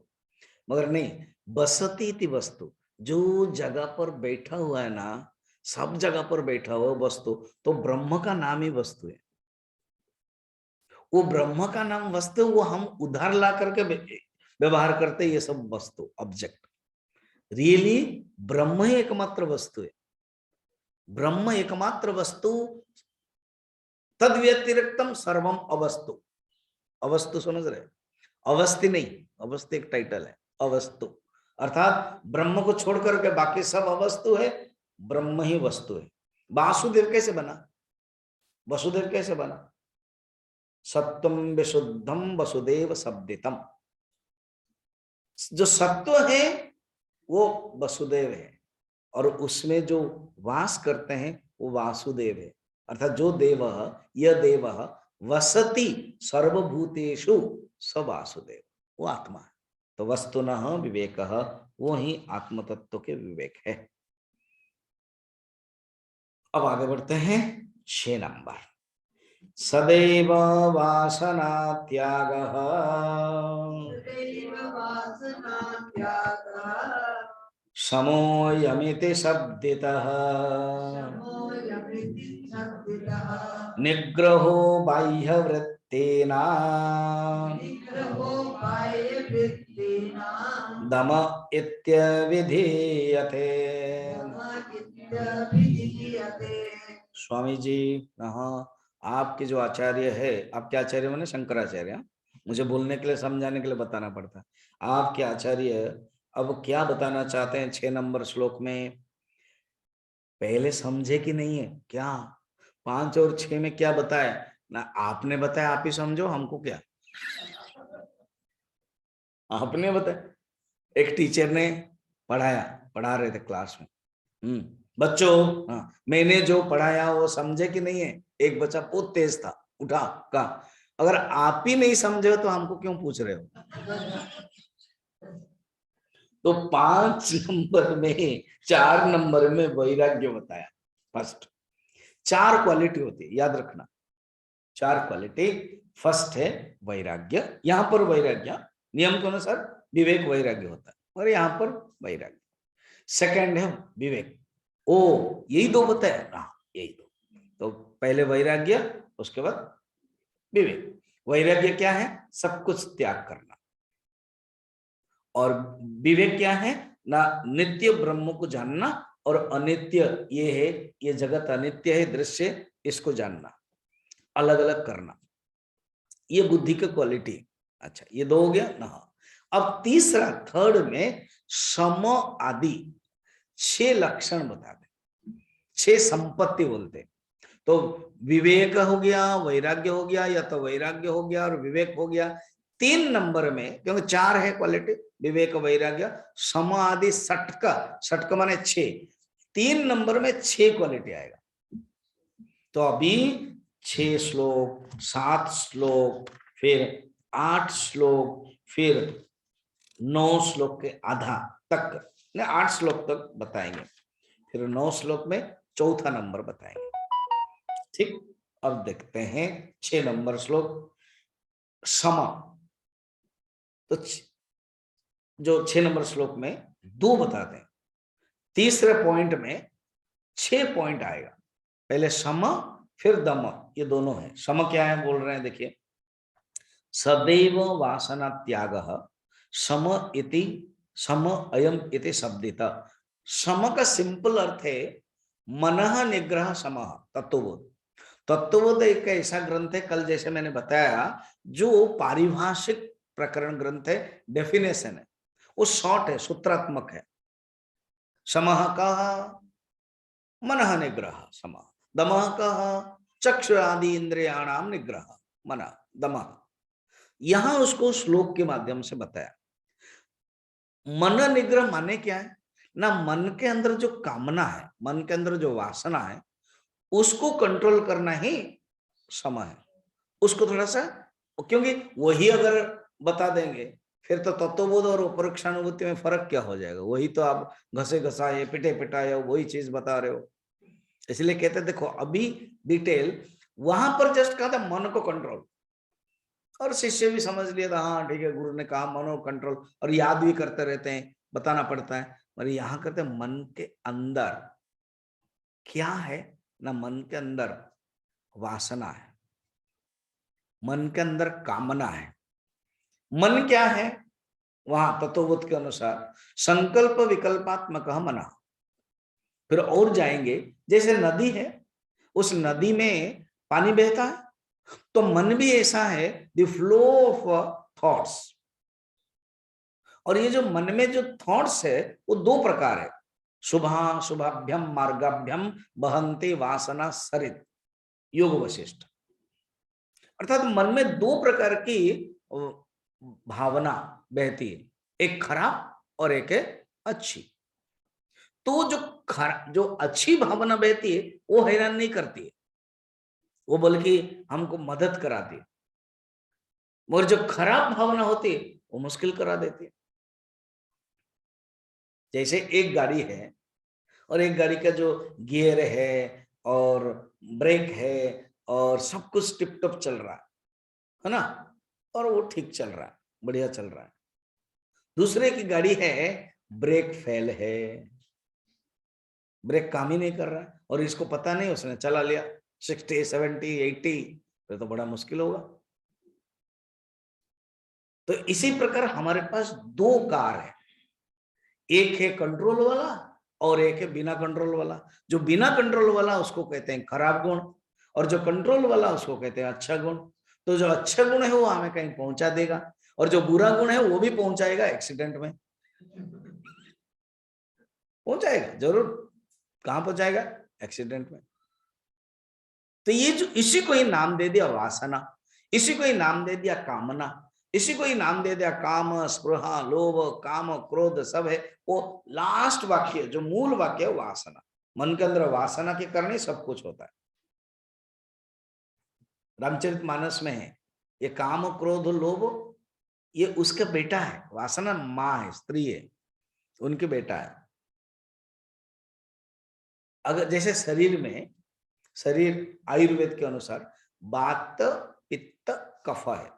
मगर नहीं, बसती थी वस्तु, जो जगह पर बैठा हुआ है ना, सब जगह पर बैठा हुआ वस्तु, तो ब्रह्म का नाम ही वस्तु है। वो ब्रह्म का नाम वस्तु, वो हम उधार ला करके व्यवहार करते, ये सब वस्तु ऑब्जेक्ट। रियली ब्रह्म ही एकमात्र वस्तु है, ब्रह्म एकमात्र वस्तु, तद व्यतिरिक्तम सर्वम अवस्तु। अवस्तु समझ रहे? अवस्थी नहीं, अवस्थी एक टाइटल है, अवस्तु। अर्थात ब्रह्म को छोड़ करके बाकी सब अवस्तु है, ब्रह्म ही वस्तु है। वासुदेव कैसे बना? वसुदेव कैसे बना? सत्वम विशुद्धम वसुदेव शब्दितम। जो सत्व है वो वसुदेव है, और उसमें जो वास करते हैं वो वासुदेव है। अर्थात जो देव, यह देव वसति सर्वभूतेषु स वासुदेव, वो आत्मा है। तो वस्तुनः विवेक, वो ही आत्म तत्व के विवेक है। अब आगे बढ़ते हैं 6 नंबर। सदैव वासना त्यागः, समोयमिति शब्दितः, निग्रहो बाह्यवृत्तेना, दम इत्यभिधीयते। स्वामी जी, हाँ, आपके जो आचार्य है, आपके आचार्य माने शंकराचार्य, हाँ? मुझे बोलने के लिए, समझाने के लिए बताना पड़ता है। आपके आचार्य अब क्या बताना चाहते हैं 6 नंबर श्लोक में? पहले समझे कि नहीं है क्या? 5 और 6 में क्या बताया ना? आपने बताया, आप ही समझो, हमको क्या? आपने बताया। एक टीचर ने पढ़ाया, पढ़ा रहे थे क्लास में, बच्चों, हाँ, मैंने जो पढ़ाया वो समझे कि नहीं है? एक बच्चा बहुत तेज था, उठा, कहा अगर आप ही नहीं समझे तो हमको क्यों पूछ रहे हो? तो 5 नंबर में 4 नंबर में वैराग्य बताया। फर्स्ट 4 क्वालिटी होती है, याद रखना, 4 क्वालिटी। फर्स्ट है वैराग्य, यहां पर वैराग्य नियम के अनुसार विवेक वैराग्य होता है, और यहां पर वैराग्य। सेकंड है विवेक, ओ यही 2 बताया ना, यही 2। तो पहले वैराग्य, उसके बाद विवेक। वैराग्य क्या है? सब कुछ त्याग करना। और विवेक क्या है? ना नित्य ब्रह्म को जानना, और अनित्य ये है, ये जगत अनित्य है, दृश्य, इसको जानना, अलग अलग करना, ये बुद्धि की क्वालिटी। अच्छा, ये 2 हो गया ना। अब तीसरा, थर्ड में सम आदि 6 लक्षण बता दे, 6 संपत्ति बोलते। तो विवेक हो गया, वैराग्य हो गया, या तो वैराग्य हो गया और विवेक हो गया। 3 नंबर में, क्योंकि 4 है क्वालिटी, विवेक, वैराग्य, सम आदि, षटक माने 6, 3 नंबर में 6 क्वालिटी आएगा। तो अभी 6 श्लोक, 7 श्लोक, फिर 8 श्लोक, फिर 9 श्लोक के आधा तक, 8 श्लोक तक बताएंगे, फिर 9 श्लोक में चौथा नंबर बताएंगे। ठीक, अब देखते हैं 6 नंबर श्लोक, समा। तो जो 6 नंबर श्लोक में 2 बताते हैं, तीसरे पॉइंट में 6 पॉइंट आएगा। पहले सम, फिर दम, ये दोनों है। सम क्या है बोल रहे हैं, देखिए, सदैव वासना त्याग, सम इति, सम अयम इति शब्दिता। सम का सिंपल अर्थ है मनः निग्रह सम, तत्वबोध। तत्वबोध एक ऐसा ग्रंथ है, कल जैसे मैंने बताया, जो पारिभाषिक प्रकरण ग्रंथ है, डेफिनेशन है, वो शॉर्ट है, सूत्रात्मक है। समः कः? मनः निग्रह सम। दमः कः? चक्षु आदि इंद्रियाणाम निग्रह, मन, दमः। यहां उसको श्लोक के माध्यम से बताया। मन निग्रह माने क्या है ना? मन के अंदर जो कामना है, मन के अंदर जो वासना है, उसको कंट्रोल करना ही सम है। उसको थोड़ा सा, क्योंकि वही अगर बता देंगे फिर तो तत्वबोध और परोक्षानुभूति में फर्क क्या हो जाएगा? वही तो आप घसे घसाए, पिटे पिटाए, वही चीज बता रहे हो। इसलिए कहते देखो, अभी डिटेल वहां पर जस्ट कहा था मन को कंट्रोल, और शिष्य भी समझ लिया था, हाँ ठीक है, गुरु ने कहा मनो कंट्रोल, और याद भी करते रहते हैं, बताना पड़ता है। और यहाँ करते मन के अंदर क्या है ना? मन के अंदर वासना है, मन के अंदर कामना है। मन क्या है वहां तत्वबोध के अनुसार? संकल्प विकल्पात्मक मना। फिर और जाएंगे, जैसे नदी है, उस नदी में पानी बहता है, तो मन भी ऐसा है, द फ्लो ऑफ थॉट्स। और ये जो मन में जो थॉट्स है वो दो प्रकार है, शुभा शुभाभ्यम मार्गाभ्यम बहन्ते वासना सरित, योग वशिष्ठ। अर्थात मन में दो प्रकार की भावना बहती है, एक खराब और एक है अच्छी। तो जो अच्छी भावना बहती है वो हैरान नहीं करती है, वो बल्कि हमको मदद कराती है, मगर जो खराब भावना होती है वो मुश्किल करा देती है। जैसे एक गाड़ी है और एक गाड़ी का जो गियर है और ब्रेक है और सब कुछ टिप टॉप चल रहा है ना, और वो ठीक चल रहा है, बढ़िया चल रहा है। दूसरे की गाड़ी है, ब्रेक फेल है, ब्रेक काम ही नहीं कर रहा है और इसको पता नहीं, उसने चला लिया 60 70 80, फिर तो बड़ा मुश्किल होगा। तो इसी प्रकार हमारे पास दो कार है, एक है कंट्रोल वाला और एक है बिना कंट्रोल वाला। जो बिना कंट्रोल वाला उसको कहते हैं खराब गुण, और जो कंट्रोल वाला उसको कहते हैं अच्छा गुण। तो जो अच्छा गुण है वो हमें कहीं पहुंचा देगा, और जो बुरा गुण है वो भी पहुंचाएगा एक्सीडेंट में, पहुंचाएगा जरूर। कहां पहुंचाएगा? एक्सीडेंट में। तो ये जो, इसी को ही नाम दे दिया वासना, इसी को ही नाम दे दिया कामना, इसी को ही नाम दे दिया काम, स्पृहा, लोभ, काम, क्रोध सब है। वो लास्ट वाक्य जो मूल वाक्य है वासना। मन के अंदर वासना के कारण ही सब कुछ होता है। रामचरितमानस में है ये काम, क्रोध, लोभ, ये उसका बेटा है। वासना माँ है, स्त्री है, उनके बेटा है। अगर जैसे शरीर में, शरीर आयुर्वेद के अनुसार वात पित्त कफ है।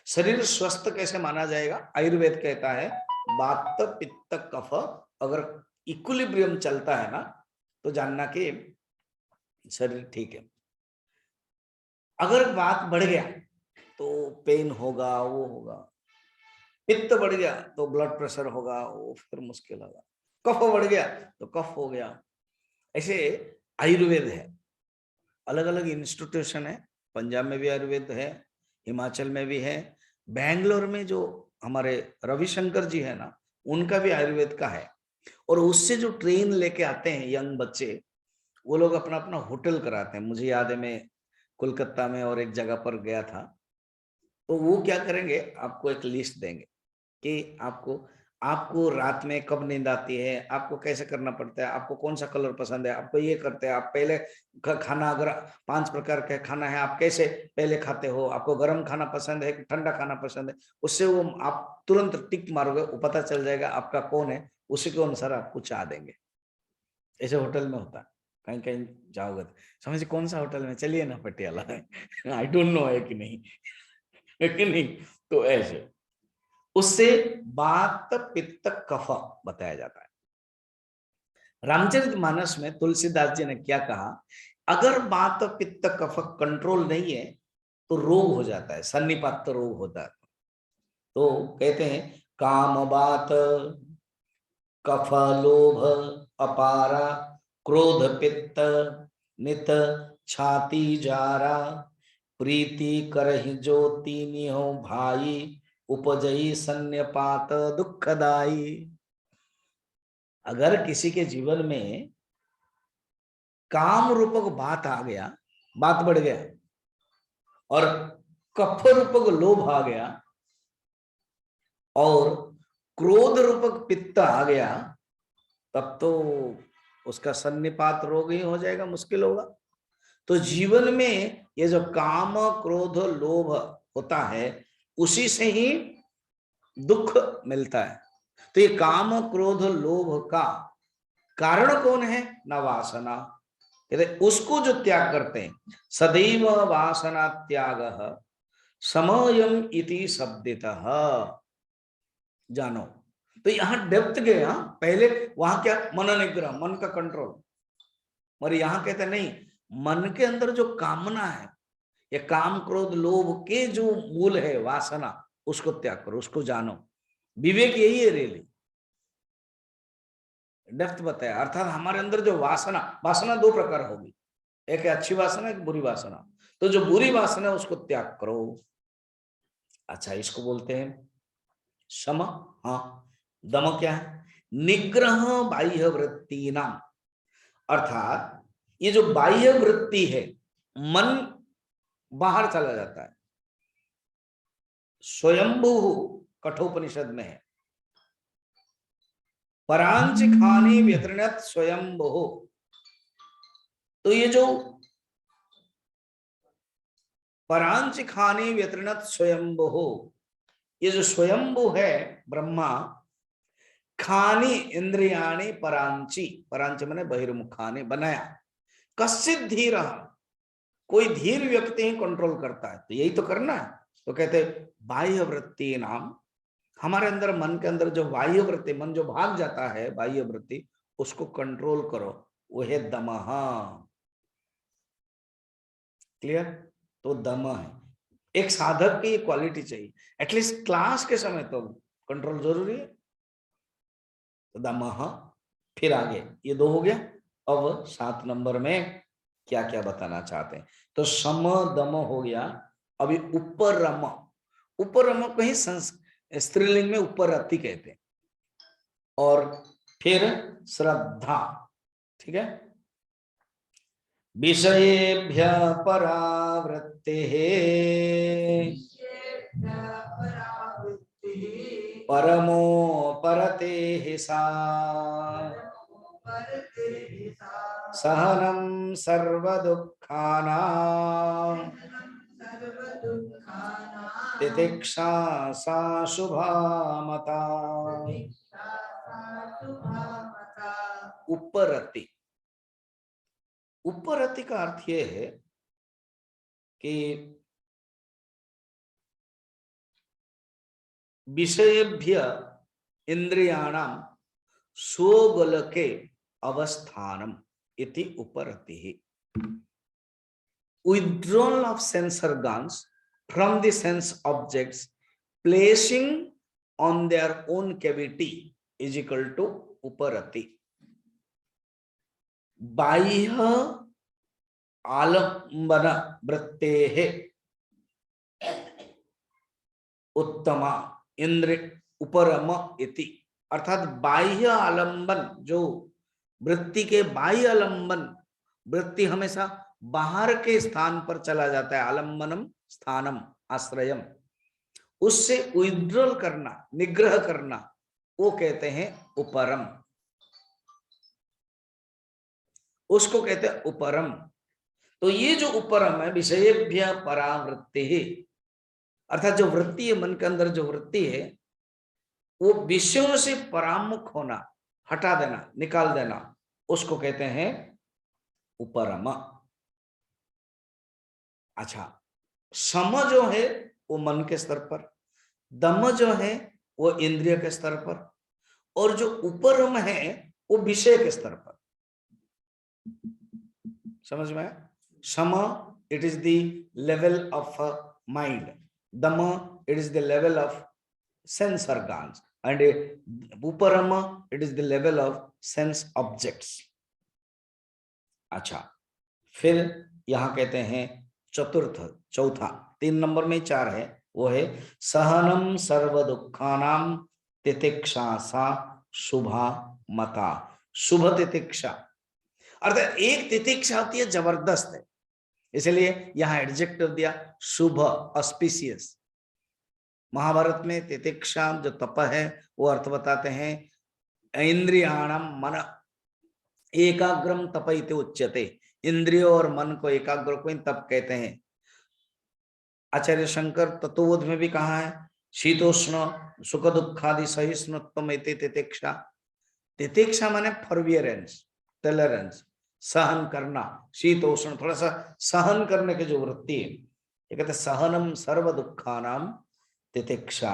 शरीर स्वस्थ कैसे माना जाएगा? आयुर्वेद कहता है वात पित्त कफ अगर इक्विलिब्रियम चलता है ना, तो जानना कि शरीर ठीक है। अगर वात बढ़ गया तो पेन होगा, वो होगा। पित्त बढ़ गया तो ब्लड प्रेशर होगा, वो फिर मुश्किल होगा। कफ बढ़ गया तो कफ हो गया। ऐसे आयुर्वेद है, अलग अलग इंस्टीट्यूशन है। पंजाब में भी आयुर्वेद है, हिमाचल में भी है, बेंगलोर में जो हमारे रविशंकर जी है ना, उनका भी आयुर्वेद का है। और उससे जो ट्रेन लेके आते हैं यंग बच्चे, वो लोग अपना अपना होटल कराते हैं। मुझे याद है मैं कोलकाता में और एक जगह पर गया था, तो वो क्या करेंगे, आपको एक लिस्ट देंगे कि आपको आपको रात में कब नींद आती है, आपको कैसे करना पड़ता है, आपको कौन सा कलर पसंद है, आपको ये करते हैं, आप पहले खाना, अगर 5 प्रकार का खाना है आप कैसे पहले खाते हो, आपको गर्म खाना पसंद है कि ठंडा खाना पसंद है, उससे वो आप तुरंत टिक मारोगे, वो पता चल जाएगा आपका कौन है, उसी के अनुसार आपको चाह देंगे। ऐसे होटल में होता है, कहीं कहीं जाओगे तो समझिए कौन सा होटल में, चलिए ना पटियाला आई डोंट नो है कि नहीं है कि नहीं। तो ऐसे उससे वात पित्त कफ बताया जाता है। रामचरितमानस में तुलसीदास जी ने क्या कहा, अगर वात पित्त कफ कंट्रोल नहीं है तो रोग हो जाता है, सन्निपात रोग होता है। तो कहते हैं काम वात कफ लोभ अपारा क्रोध पित्त नित छाती जारा प्रीति करहि जो तीनियो भाई उपजई सन्यपात दुखदाई। अगर किसी के जीवन में काम रूपक बात आ गया, बात बढ़ गया, और कफ रूपक लोभ आ गया और क्रोध रूपक पित्त आ गया, तब तो उसका सन्निपात रोग ही हो जाएगा, मुश्किल होगा। तो जीवन में ये जो काम क्रोध लोभ होता है, उसी से ही दुख मिलता है। तो ये काम क्रोध लोभ का कारण कौन है? न वासना। कहते उसको जो त्याग करते हैं, सदैव वासना त्याग समयम इति शब्दितः जानो। तो यहां डेप्थ गया, पहले वहां क्या, मन निग्रह, मन का कंट्रोल, और यहां कहते नहीं, मन के अंदर जो कामना है, ये काम क्रोध लोभ के जो मूल है वासना, उसको त्याग करो, उसको जानो। विवेक यही है रियली, डेप्थ बताया। अर्थात हमारे अंदर जो वासना, वासना दो प्रकार होगी, एक है अच्छी वासना, एक बुरी वासना। तो जो बुरी वासना है उसको त्याग करो। अच्छा, इसको बोलते हैं शम, हाँ, दम क्या है? निग्रह बाह्य वृत्ति नाम, अर्थात ये जो बाह्य वृत्ति है, मन बाहर चला जाता है। स्वयंभू कठोपनिषद में है, परांच खाने व्यतृणत स्वयंभू। तो ये जो परांच खाने व्यतृणत स्वयंभू, ये जो स्वयंभू है ब्रह्मा, खानी इंद्रियाणी परांची, परांच माने बहिर्मुखाने, बनाया। कश्चित धीर, कोई धीर व्यक्ति ही कंट्रोल करता है, तो यही तो करना है। तो कहते बाह्य वृत्ति नाम, हमारे अंदर मन के अंदर जो बाह्य वृत्ति, मन जो भाग जाता है बाह्य वृत्ति, उसको कंट्रोल करो, वो है दमः। क्लियर? तो दम है, एक साधक की क्वालिटी चाहिए, एटलीस्ट क्लास के समय तो कंट्रोल जरूरी है। तो दमः, फिर आगे ये दो हो गया। अब 7 नंबर में क्या क्या बताना चाहते हैं? तो सम दम हो गया। अभी उपरम, उपरम कहीं स्त्रीलिंग में उपरति कहते हैं। और फिर श्रद्धा, ठीक है। विषयेभ्य परावृत्ते परमो परते सा सहनं सर्वदुःखानां तितिक्षा सा शुभा मता। उपरति, उपरति का अर्थ यह है कि विषयेभ्य इंद्रियाणां स्वगोलके अवस्थानम इति उपरति। Withdrawal of sense organs from the sense objects, placing on their own cavity is equal to uparati. बाह्य आलम्बन वृत्तेः उत्तमा इंद्र उपरम इति, अर्थात बाह्य आलंबन, जो वृत्ति के बाह्य आलंबन, वृत्ति हमेशा बाहर के स्थान पर चला जाता है, आलंबनम स्थानम आश्रयम, उससे विड्रॉल करना, निग्रह करना, वो कहते हैं उपरम, उसको कहते हैं उपरम। तो ये जो उपरम है, विषयेभ्य परावृत्ति है, अर्थात जो वृत्ति है, मन के अंदर जो वृत्ति है, वो विषयों से परामुख होना, हटा देना, निकाल देना, उसको कहते हैं उपरम। अच्छा, सम जो है वो मन के स्तर पर, दम जो है वो इंद्रिय के स्तर पर, और जो उपरम है वो विषय के स्तर पर। समझ में? सम it is the level of mind, दम it is the level of sense organs, and उपरम it is the level of sense objects. अच्छा, फिर यहां कहते हैं चतुर्थ, चौथा, 3 नंबर में 4 है, वो है सहनम सर्व दुखानाम तितिक्षा सा शुभा मता। शुभ तितिक्षा, अर्थात एक तितिक्षा होती है जबरदस्त है, इसलिए यहां एडजेक्टिव दिया शुभ, ऑस्पिशियस। महाभारत में तितिक्षा जो तप है वो अर्थ बताते हैं, इंद्रियाणम मन एकाग्रम तप इति उच्यते, इंद्रियों और मन को एकाग्र को तप कहते हैं। आचार्य शंकर तत्वबोध में भी कहा है, शीतोष्ण सुख दुखादि सहिष्णुत्वम इति तितिक्षा। तितिक्षा माने फॉरबियरेंस, टॉलरेंस, सहन करना, शीतोष्ण, थोड़ा सा सहन करने की जो वृत्ति है, ये कहते सहनम सर्व दुखानाम तितिक्षा।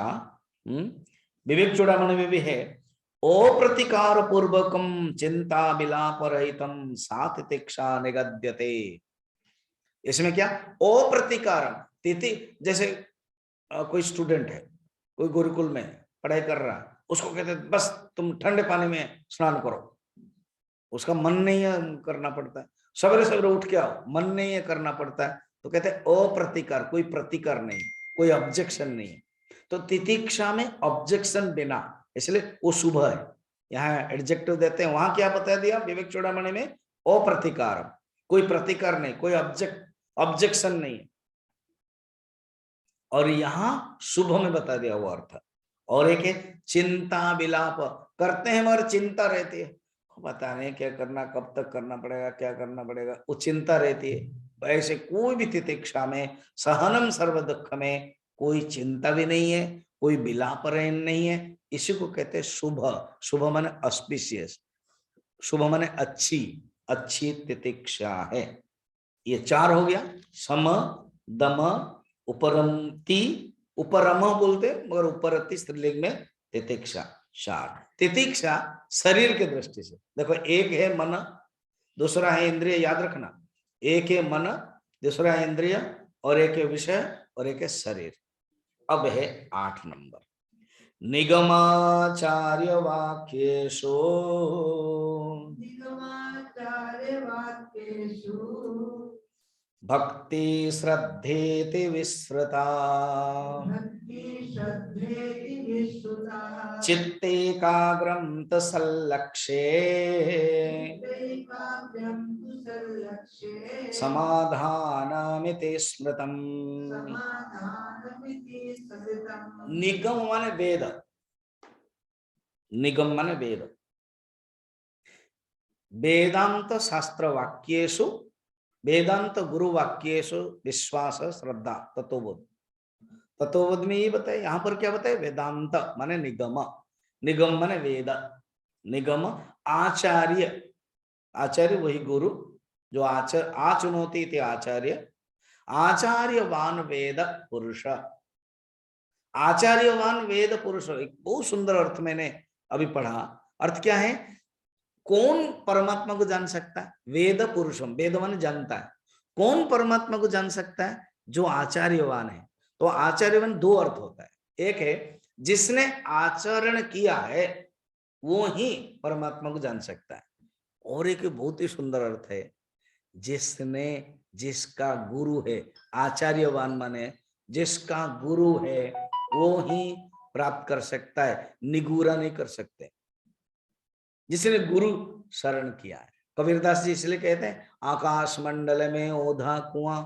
विवेक चूड़ामणि में भी है, अप्रतिकार पूर्वकम चिंता विलाप रहितम सा तितिक्षा निगद्यते। इसमें क्या? अप्रतिकारम, तिथि, जैसे कोई स्टूडेंट है, कोई गुरुकुल में पढ़ाई कर रहा है, उसको कहते हैं बस तुम ठंडे पानी में स्नान करो, उसका मन नहीं है, करना पड़ता है, सवेरे सवेरे उठ के आओ, मन नहीं है, करना पड़ता है, तो कहते हैं अप्रतिकार, कोई प्रतिकार नहीं, कोई ऑब्जेक्शन नहीं। तो तितिक्षा में ऑब्जेक्शन देना, इसलिए वो शुभ है। यहाँ एडजेक्टिव देते हैं, वहां क्या बता दिया विवेक चूड़ामणि में? अप्रतिकारम, कोई प्रतिकार नहीं, कोई ऑब्जेक्शन नहीं। और यहाँ शुभ में बता दिया वो अर्थ। और एक है चिंता विलाप, करते हैं मगर चिंता रहती है, पता नहीं क्या करना, कब तक करना पड़ेगा, क्या करना पड़ेगा, वो चिंता रहती है। ऐसे कोई भी तितिक्षा में, सहनम सर्व दुख में कोई चिंता भी नहीं है, कोई विलाप नहीं है, इसी को कहते हैं शुभ। शुभ माने ऑस्पिशियस, शुभ माने अच्छी, अच्छी तितिक्षा है। ये चार हो गया, सम दम उपरमति, उपरम बोलते मगर उपरति स्त्रीलिंग में तितिक्षा, चार। तितिक्षा शरीर के दृष्टि से देखो, एक है मन, दूसरा है इंद्रिय, याद रखना, एक है मन, दूसरा है इंद्रिय, और एक है विषय, और एक है शरीर। अब है 8 नंबर, निगमाचार्य वाक्येषु भक्ति श्रद्धेति विस्मृता चित्तेकाग्रं तसल्लक्ष्ये समाधानमिति स्मृतम्। निगम माने वेद, निगम माने वेद, वेदांत शास्त्र वाक्येषु, वेदांत गुरु वाक्येषु विश्वास श्रद्धा तत्वबोध। तत्वबोध में ये बताए, यहां पर क्या बताए? वेदांत माने निगम, निगम माने वेद, निगम आचार्य, आचार्य वही गुरु जो आचुनोति थे आचार्य, आचार्यवान वेद पुरुष, आचार्यवान वेद पुरुष। एक बहुत सुंदर अर्थ मैंने अभी पढ़ा, अर्थ क्या है? कौन परमात्मा को जान सकता है? वेद पुरुषम, वेद माने जानता है। कौन परमात्मा को जान सकता है? जो आचार्यवान है। तो आचार्यवान दो अर्थ होता है, एक है जिसने आचरण किया है वो ही परमात्मा को जान सकता है, और एक बहुत ही सुंदर अर्थ है जिसने, जिसका गुरु है, आचार्यवान माने जिसका गुरु है वो ही प्राप्त कर सकता है, निगूरा नहीं कर सकते, जिसने गुरु शरण किया है। कबीरदास जी इसलिए कहते हैं, आकाश मंडल में ओधा कुआं,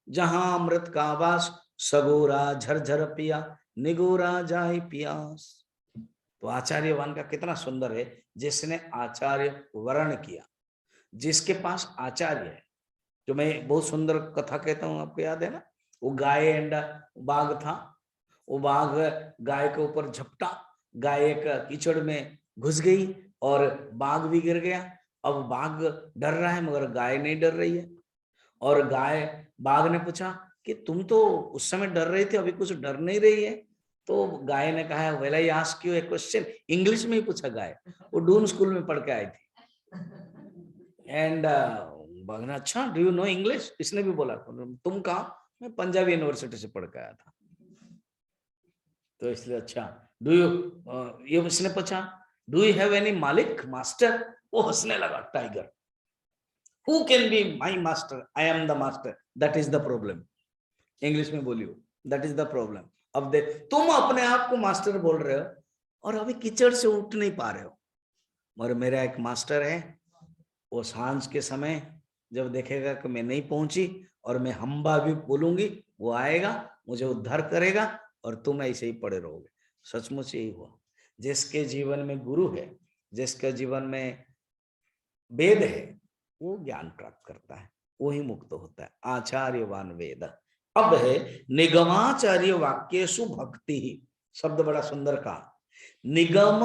जहां अमृत का वास, सगोरा झरझर पिया, निगोरा जाय पियास। तो आचार्यवान का कितना सुंदर है, जिसने आचार्य वर्ण किया, जिसके पास आचार्य है। जो मैं बहुत सुंदर कथा कहता हूं, आपको याद है ना? वो गाय एंड बाघ था, वो बाघ गाय के ऊपर झपटा, गाय एक कीचड़ में घुस गई और बाघ भी गिर गया। अब बाघ डर रहा है मगर गाय नहीं डर रही है, और बाघ ने पूछा कि तुम तो उस समय डर रही थी, अभी कुछ डर नहीं रही है? तो गाय ने कहा, well I ask U A question, English में ही पूछा गाय, वो डून स्कूल में पढ़ के आई थी। एंड बाघ ने, अच्छा डू यू नो इंग्लिश? इसने भी बोला, तुम कहाँ? मैं पंजाब यूनिवर्सिटी से पढ़ के आया था। तो इसलिए अच्छा, डू यू, ये उसने पूछा, डू यू हैव एनी मालिक, मास्टर? वो हंसने लगा, tiger, who can be my master? I am the master, that is the problem. English में बोलियो, दैट इज द प्रॉब्लम। अब देख, तुम अपने आप को मास्टर बोल रहे हो और अभी कीचड़ से उठ नहीं पा रहे हो, मगर मेरा एक मास्टर है, वो सांझ के समय जब देखेगा कि मैं नहीं पहुंची और मैं हम्बा भी बोलूंगी, वो आएगा, मुझे उद्धार करेगा और तुम ऐसे ही पड़े रहोगे। सचमुच यही हुआ। जिसके जीवन में गुरु है, जिसके जीवन में वेद है, वो ज्ञान प्राप्त करता है, वो ही मुक्त होता है। आचार्यवान वेद। अब है निगमाचार्य वाक्येषु भक्ति ही, शब्द बड़ा सुंदर कहा। निगम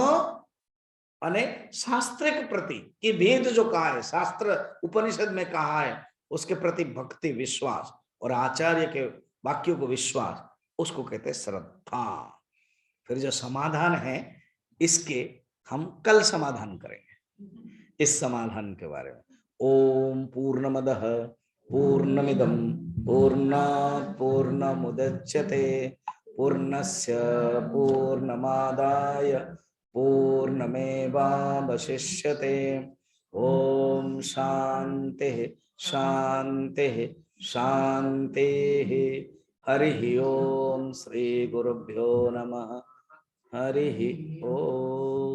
अने शास्त्र के प्रति, कि वेद जो कहा है, शास्त्र उपनिषद में कहा है, उसके प्रति भक्ति, विश्वास, और आचार्य के वाक्यों को विश्वास, उसको कहते हैं श्रद्धा। फिर जो समाधान है, इसके हम कल समाधान करेंगे, इस समाधान के बारे में। ओम पूर्णमदः पूर्णमिदं पूर्णात् पूर्णमुदच्यते पूर्णस्य पूर्णमादाय पूर्णमेवावशिष्यते। ओम शांति शांति शांति। हरि ओम श्री गुरुभ्यो नमः। हरि ओम।